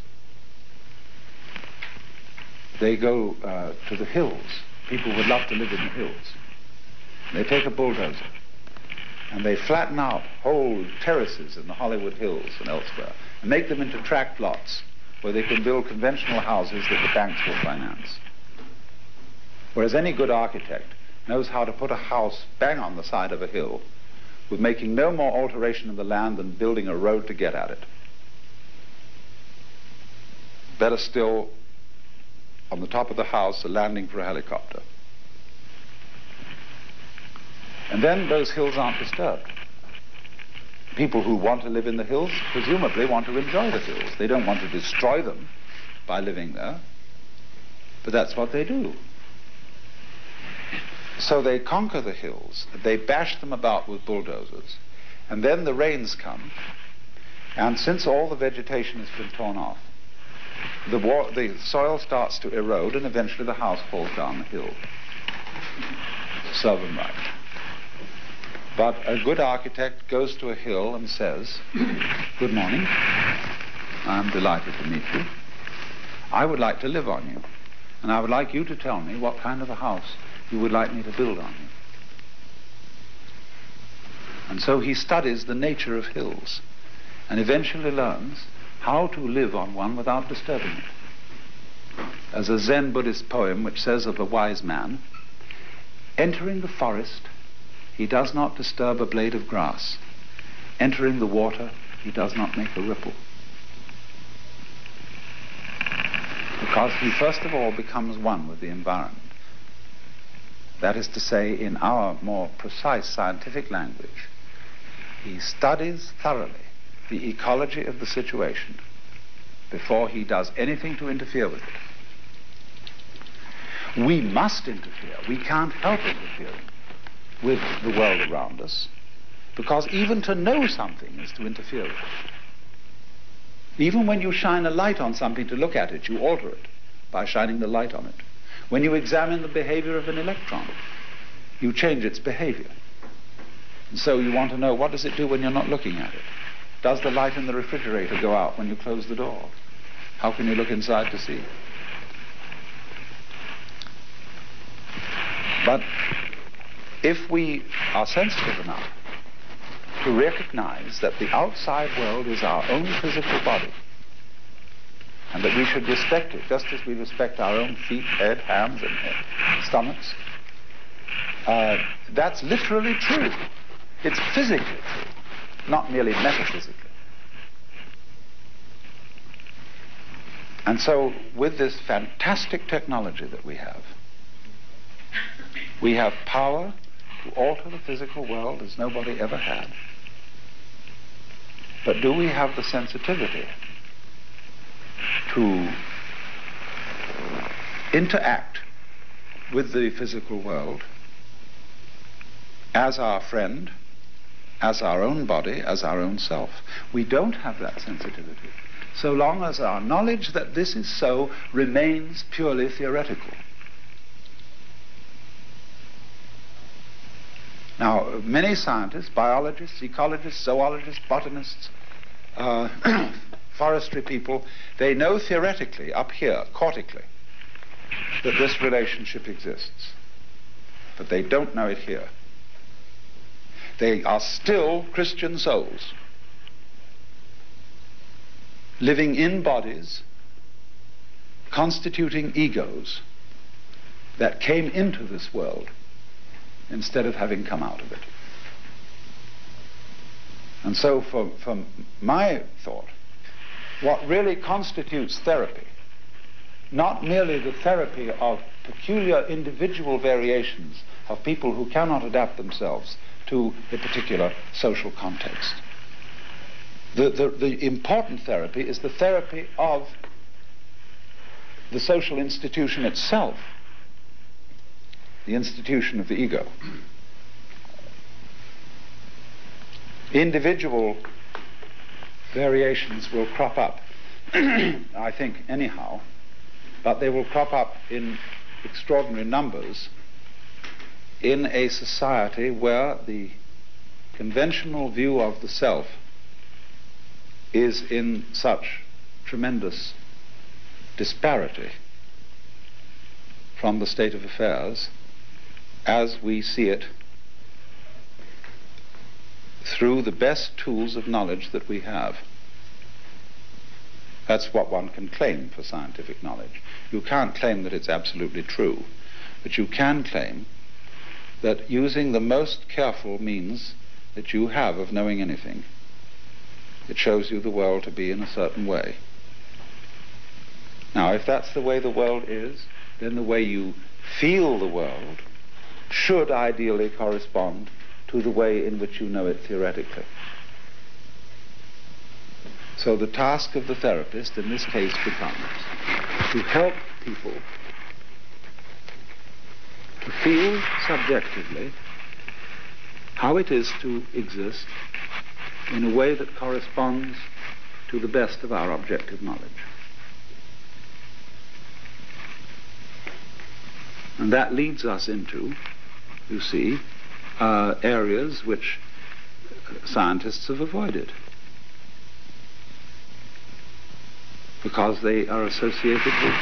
They go to the hills. People would love to live in the hills. They take a bulldozer and they flatten out whole terraces in the Hollywood Hills and elsewhere and make them into tract lots where they can build conventional houses that the banks will finance. Whereas any good architect knows how to put a house bang on the side of a hill with making no more alteration in the land than building a road to get at it. Better still, on the top of the house, a landing for a helicopter. And then those hills aren't disturbed. People who want to live in the hills presumably want to enjoy the hills. They don't want to destroy them by living there, but that's what they do. So they conquer the hills, they bash them about with bulldozers, and then the rains come, and since all the vegetation has been torn off, the soil starts to erode, and eventually the house falls down the hill. Serve them right. But a good architect goes to a hill and says, "Good morning. I'm delighted to meet you. I would like to live on you, and I would like you to tell me what kind of a house you would like me to build on you." And so he studies the nature of hills and eventually learns how to live on one without disturbing it. As a Zen Buddhist poem which says of a wise man, "Entering the forest, he does not disturb a blade of grass. Entering the water, he does not make a ripple." Because he first of all becomes one with the environment. That is to say, in our more precise scientific language, he studies thoroughly the ecology of the situation before he does anything to interfere with it. We must interfere. We can't help interfering with the world around us, because even to know something is to interfere with it. Even when you shine a light on something to look at it, you alter it by shining the light on it. When you examine the behavior of an electron, you change its behavior. And so you want to know, what does it do when you're not looking at it? Does the light in the refrigerator go out when you close the door? How can you look inside to see? But if we are sensitive enough to recognize that the outside world is our own physical body, and that we should respect it just as we respect our own feet, head, hands, and stomachs, that's literally true. It's physically true, not merely metaphysically. And so with this fantastic technology that we have power to alter the physical world as nobody ever had. But do we have the sensitivity to interact with the physical world as our friend, as our own body, as our own self? We don't have that sensitivity, so long as our knowledge that this is so remains purely theoretical. Now, many scientists, biologists, ecologists, zoologists, botanists, forestry people, they know theoretically, up here, cortically, that this relationship exists. But they don't know it here. They are still Christian souls, living in bodies, constituting egos that came into this world instead of having come out of it. And so from my thought, what really constitutes therapy, not merely the therapy of peculiar individual variations of people who cannot adapt themselves to a particular social context. The important therapy is the therapy of the social institution itself, the institution of the ego. Individual variations will crop up, I think anyhow, but they will crop up in extraordinary numbers in a society where the conventional view of the self is in such tremendous disparity from the state of affairs as we see it through the best tools of knowledge that we have. That's what one can claim for scientific knowledge. You can't claim that it's absolutely true, but you can claim that using the most careful means that you have of knowing anything, it shows you the world to be in a certain way. Now, if that's the way the world is, then the way you feel the world should ideally correspond to the way in which you know it theoretically. So the task of the therapist in this case becomes to help people to feel subjectively how it is to exist in a way that corresponds to the best of our objective knowledge. And that leads us into, you see, areas which scientists have avoided because they are associated with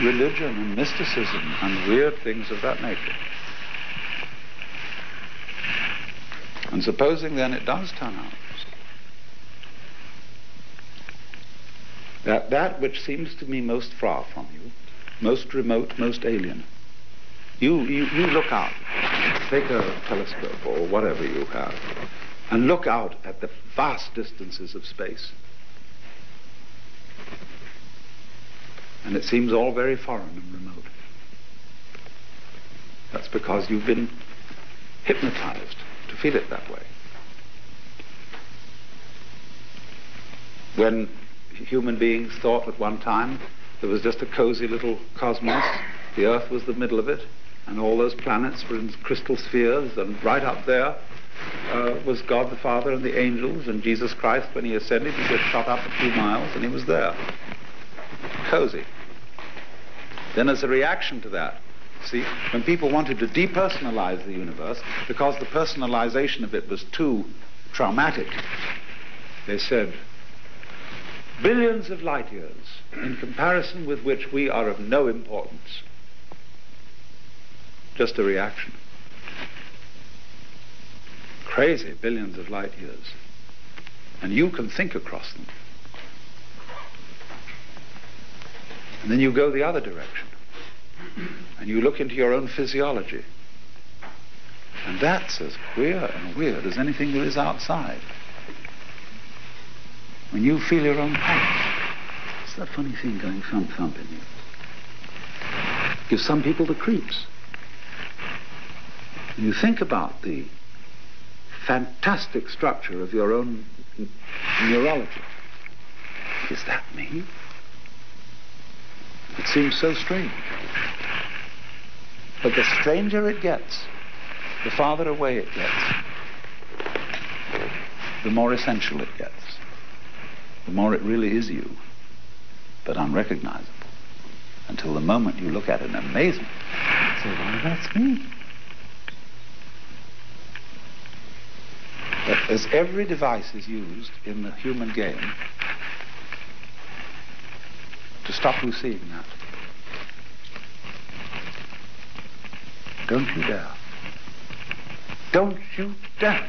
religion and mysticism and weird things of that nature. And supposing then it does turn out that that which seems to me most far from you, most remote, most alien, you look out, take a telescope or whatever you have, and look out at the vast distances of space. And it seems all very foreign and remote. That's because you've been hypnotized to feel it that way. When human beings thought at one time there was just a cozy little cosmos, the Earth was the middle of it, and all those planets were in crystal spheres, and right up there was God the Father and the angels, and Jesus Christ, when he ascended, he just shot up a few miles and he was there. Cozy. Then as a reaction to that, see, when people wanted to depersonalize the universe, because the personalization of it was too traumatic, they said, billions of light years, in comparison with which we are of no importance. Just a reaction. Crazy, billions of light years. And you can think across them. And then you go the other direction. And you look into your own physiology. And that's as queer and weird as anything there is outside. When you feel your own pulse, it's that funny thing going thump thump in you. Gives some people the creeps. And you think about the fantastic structure of your own neurology. Is that me? It seems so strange. But the stranger it gets, the farther away it gets, the more essential it gets. The more it really is you, but unrecognizable. Until the moment you look at it in amazement, you say, well, that's me. But as every device is used in the human game to stop you seeing that, don't you dare. Don't you dare.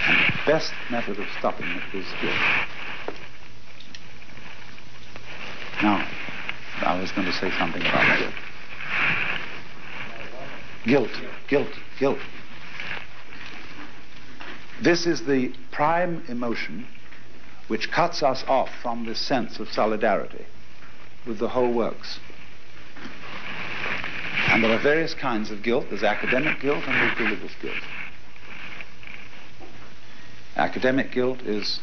And the best method of stopping it is guilt. Now, I was going to say something about guilt. Guilt. This is the prime emotion which cuts us off from this sense of solidarity with the whole works. And there are various kinds of guilt. There's academic guilt and there's religious guilt. Academic guilt is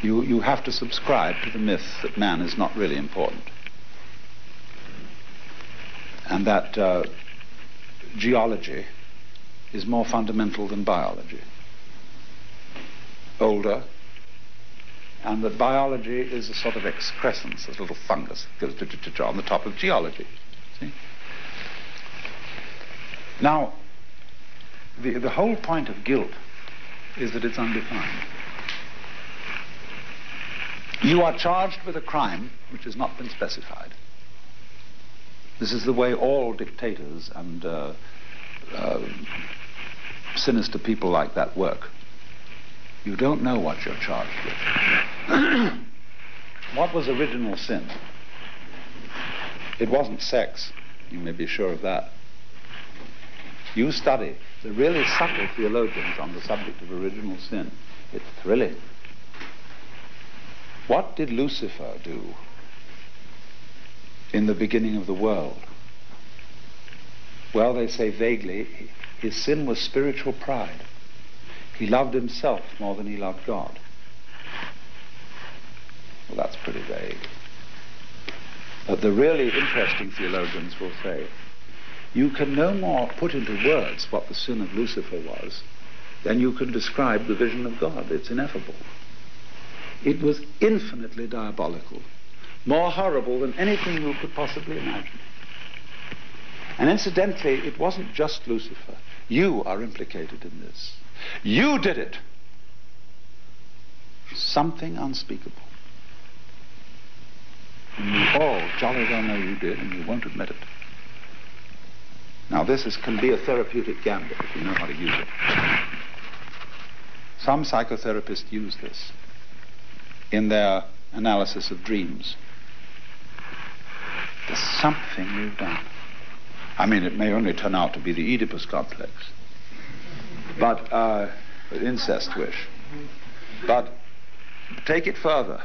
you have to subscribe to the myth that man is not really important. And that geology is more fundamental than biology. Older, and that biology is a sort of excrescence, a little fungus that goes on the top of geology. See? Now, the whole point of guilt is that it's undefined. You are charged with a crime which has not been specified. This is the way all dictators and sinister people like that work. You don't know what you're charged with. What was original sin? It wasn't sex. You may be sure of that. You study the really subtle theologians on the subject of original sin. It's thrilling. What did Lucifer do in the beginning of the world? Well, they say vaguely, his sin was spiritual pride. He loved himself more than he loved God. Well, that's pretty vague. But the really interesting theologians will say, you can no more put into words what the sin of Lucifer was than you can describe the vision of God. It's ineffable. It was infinitely diabolical, more horrible than anything you could possibly imagine. And incidentally, it wasn't just Lucifer. You are implicated in this. You did it. Something unspeakable. And you all jolly well know you did, and you won't admit it. Now this can be a therapeutic gambit if you know how to use it. Some psychotherapists use this in their analysis of dreams. There's something you've done. I mean, it may only turn out to be the Oedipus complex, but incest wish. But take it further.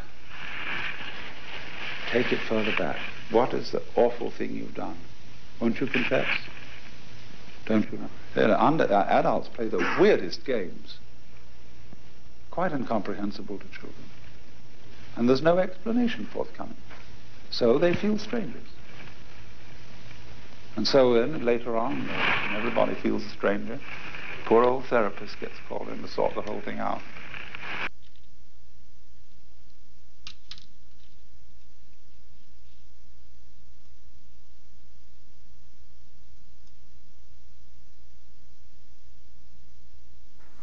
Take it further back. What is the awful thing you've done? Won't you confess? Don't you know? Adults play the weirdest games. Quite incomprehensible to children. And there's no explanation forthcoming. So they feel strangers. And so then, later on, when everybody feels a stranger, poor old therapist gets called in to sort the whole thing out.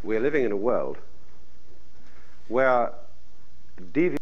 We're living in a world where deviance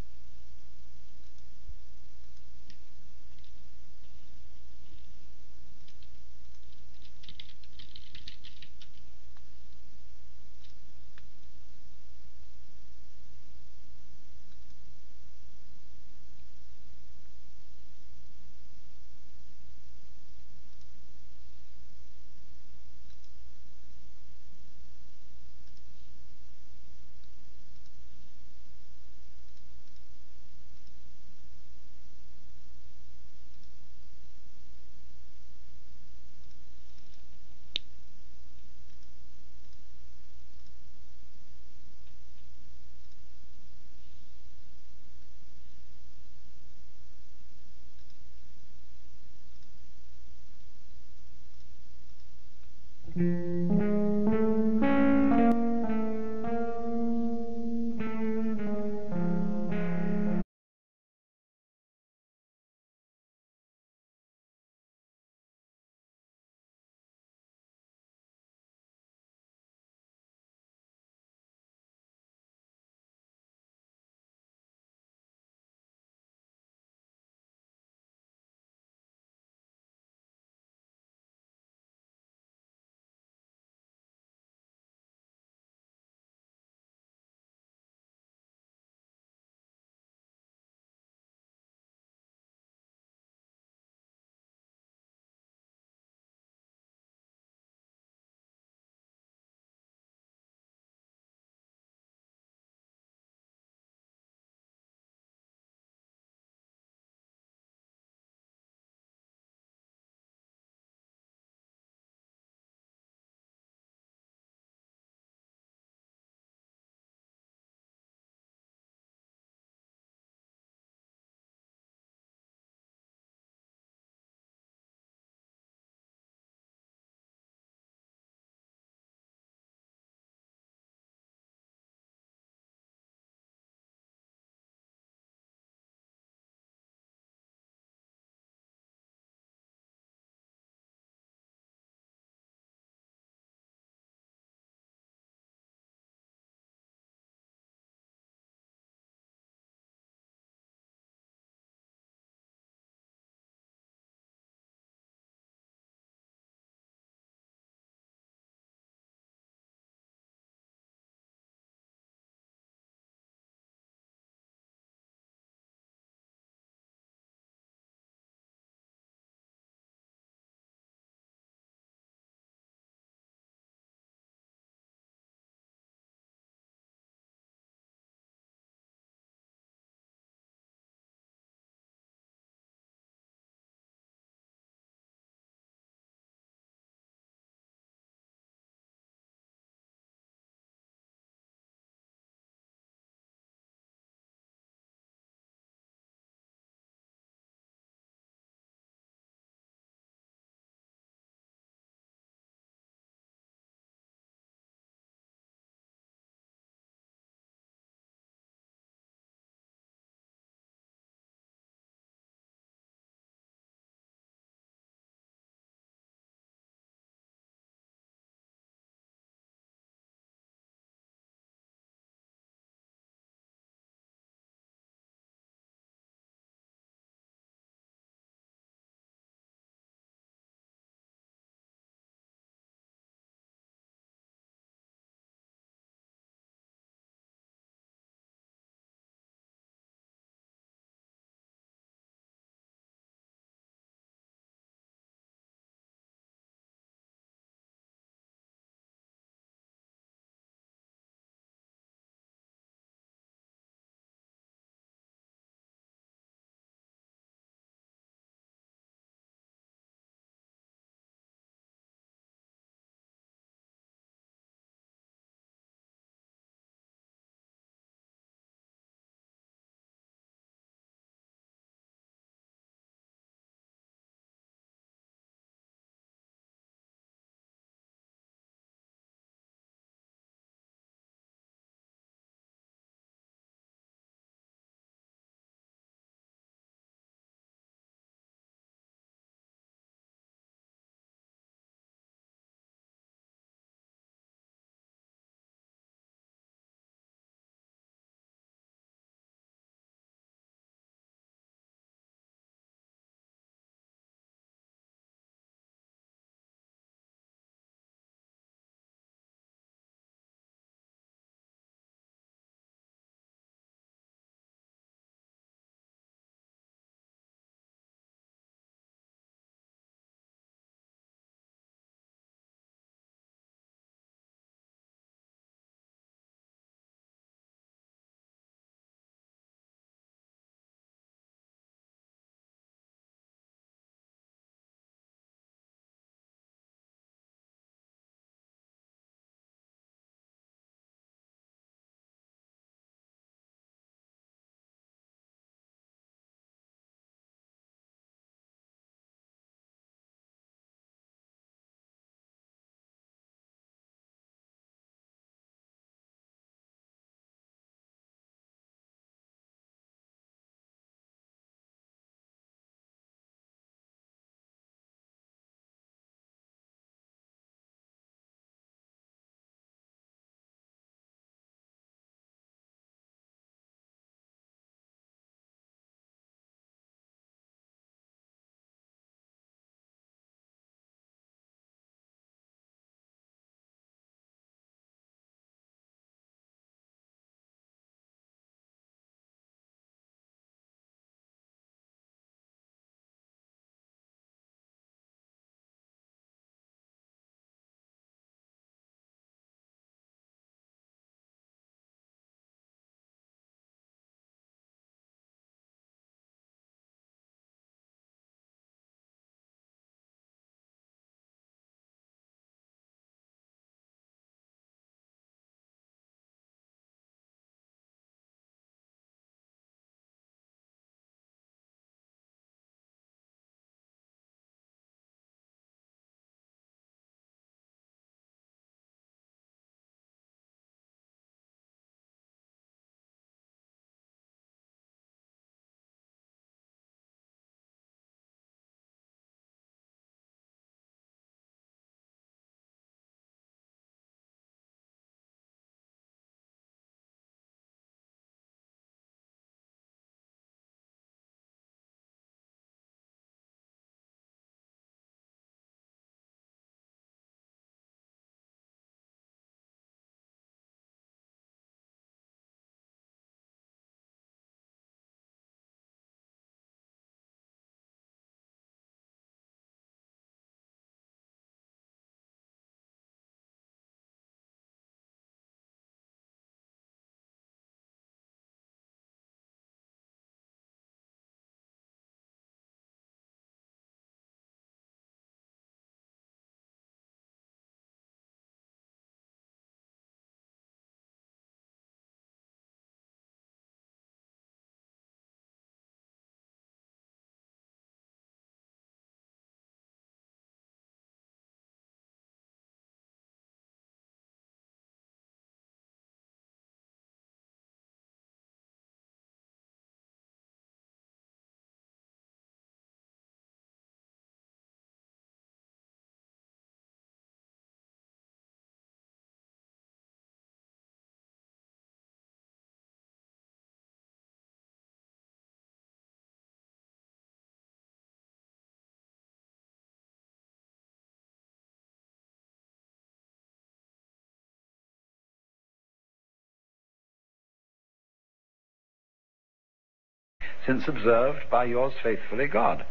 since observed by yours faithfully, God.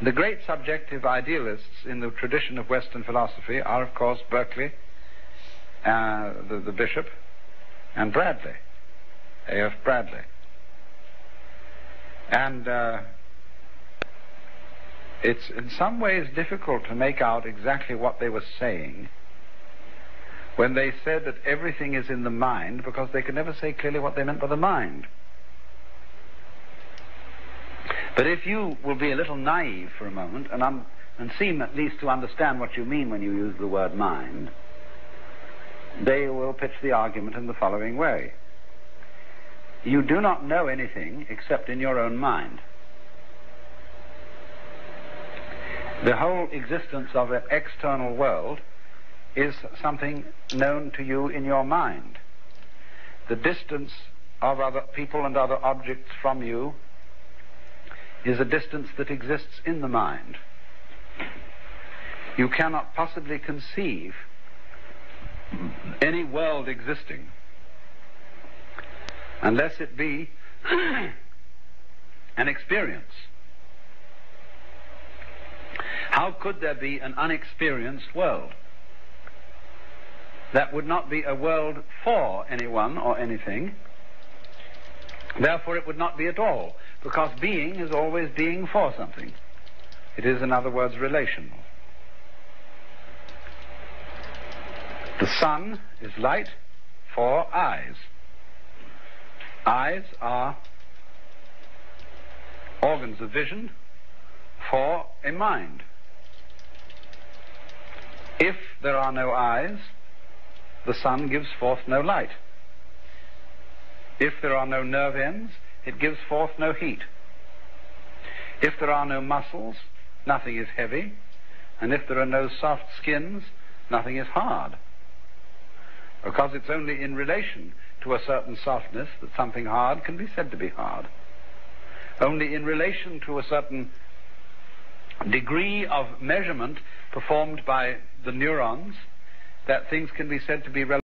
The great subjective idealists in the tradition of Western philosophy are, of course, Berkeley, the bishop, and Bradley, A.F. Bradley. And it's in some ways difficult to make out exactly what they were saying when they said that everything is in the mind, because they could never say clearly what they meant by the mind. But if you will be a little naive for a moment and seem at least to understand what you mean when you use the word mind, they will pitch the argument in the following way. You do not know anything except in your own mind. The whole existence of an external world is something known to you in your mind. The distance of other people and other objects from you is a distance that exists in the mind. You cannot possibly conceive any world existing unless it be an experience. How could there be an unexperienced world? That would not be a world for anyone or anything. Therefore it would not be at all, because being is always being for something. It is, in other words, relational. The sun is light for eyes. Eyes are organs of vision for a mind. If there are no eyes, the sun gives forth no light. If there are no nerve ends, it gives forth no heat. If there are no muscles, nothing is heavy, and if there are no soft skins, nothing is hard. Because it's only in relation to a certain softness that something hard can be said to be hard. Only in relation to a certain degree of measurement performed by the neurons that things can be said to be relative.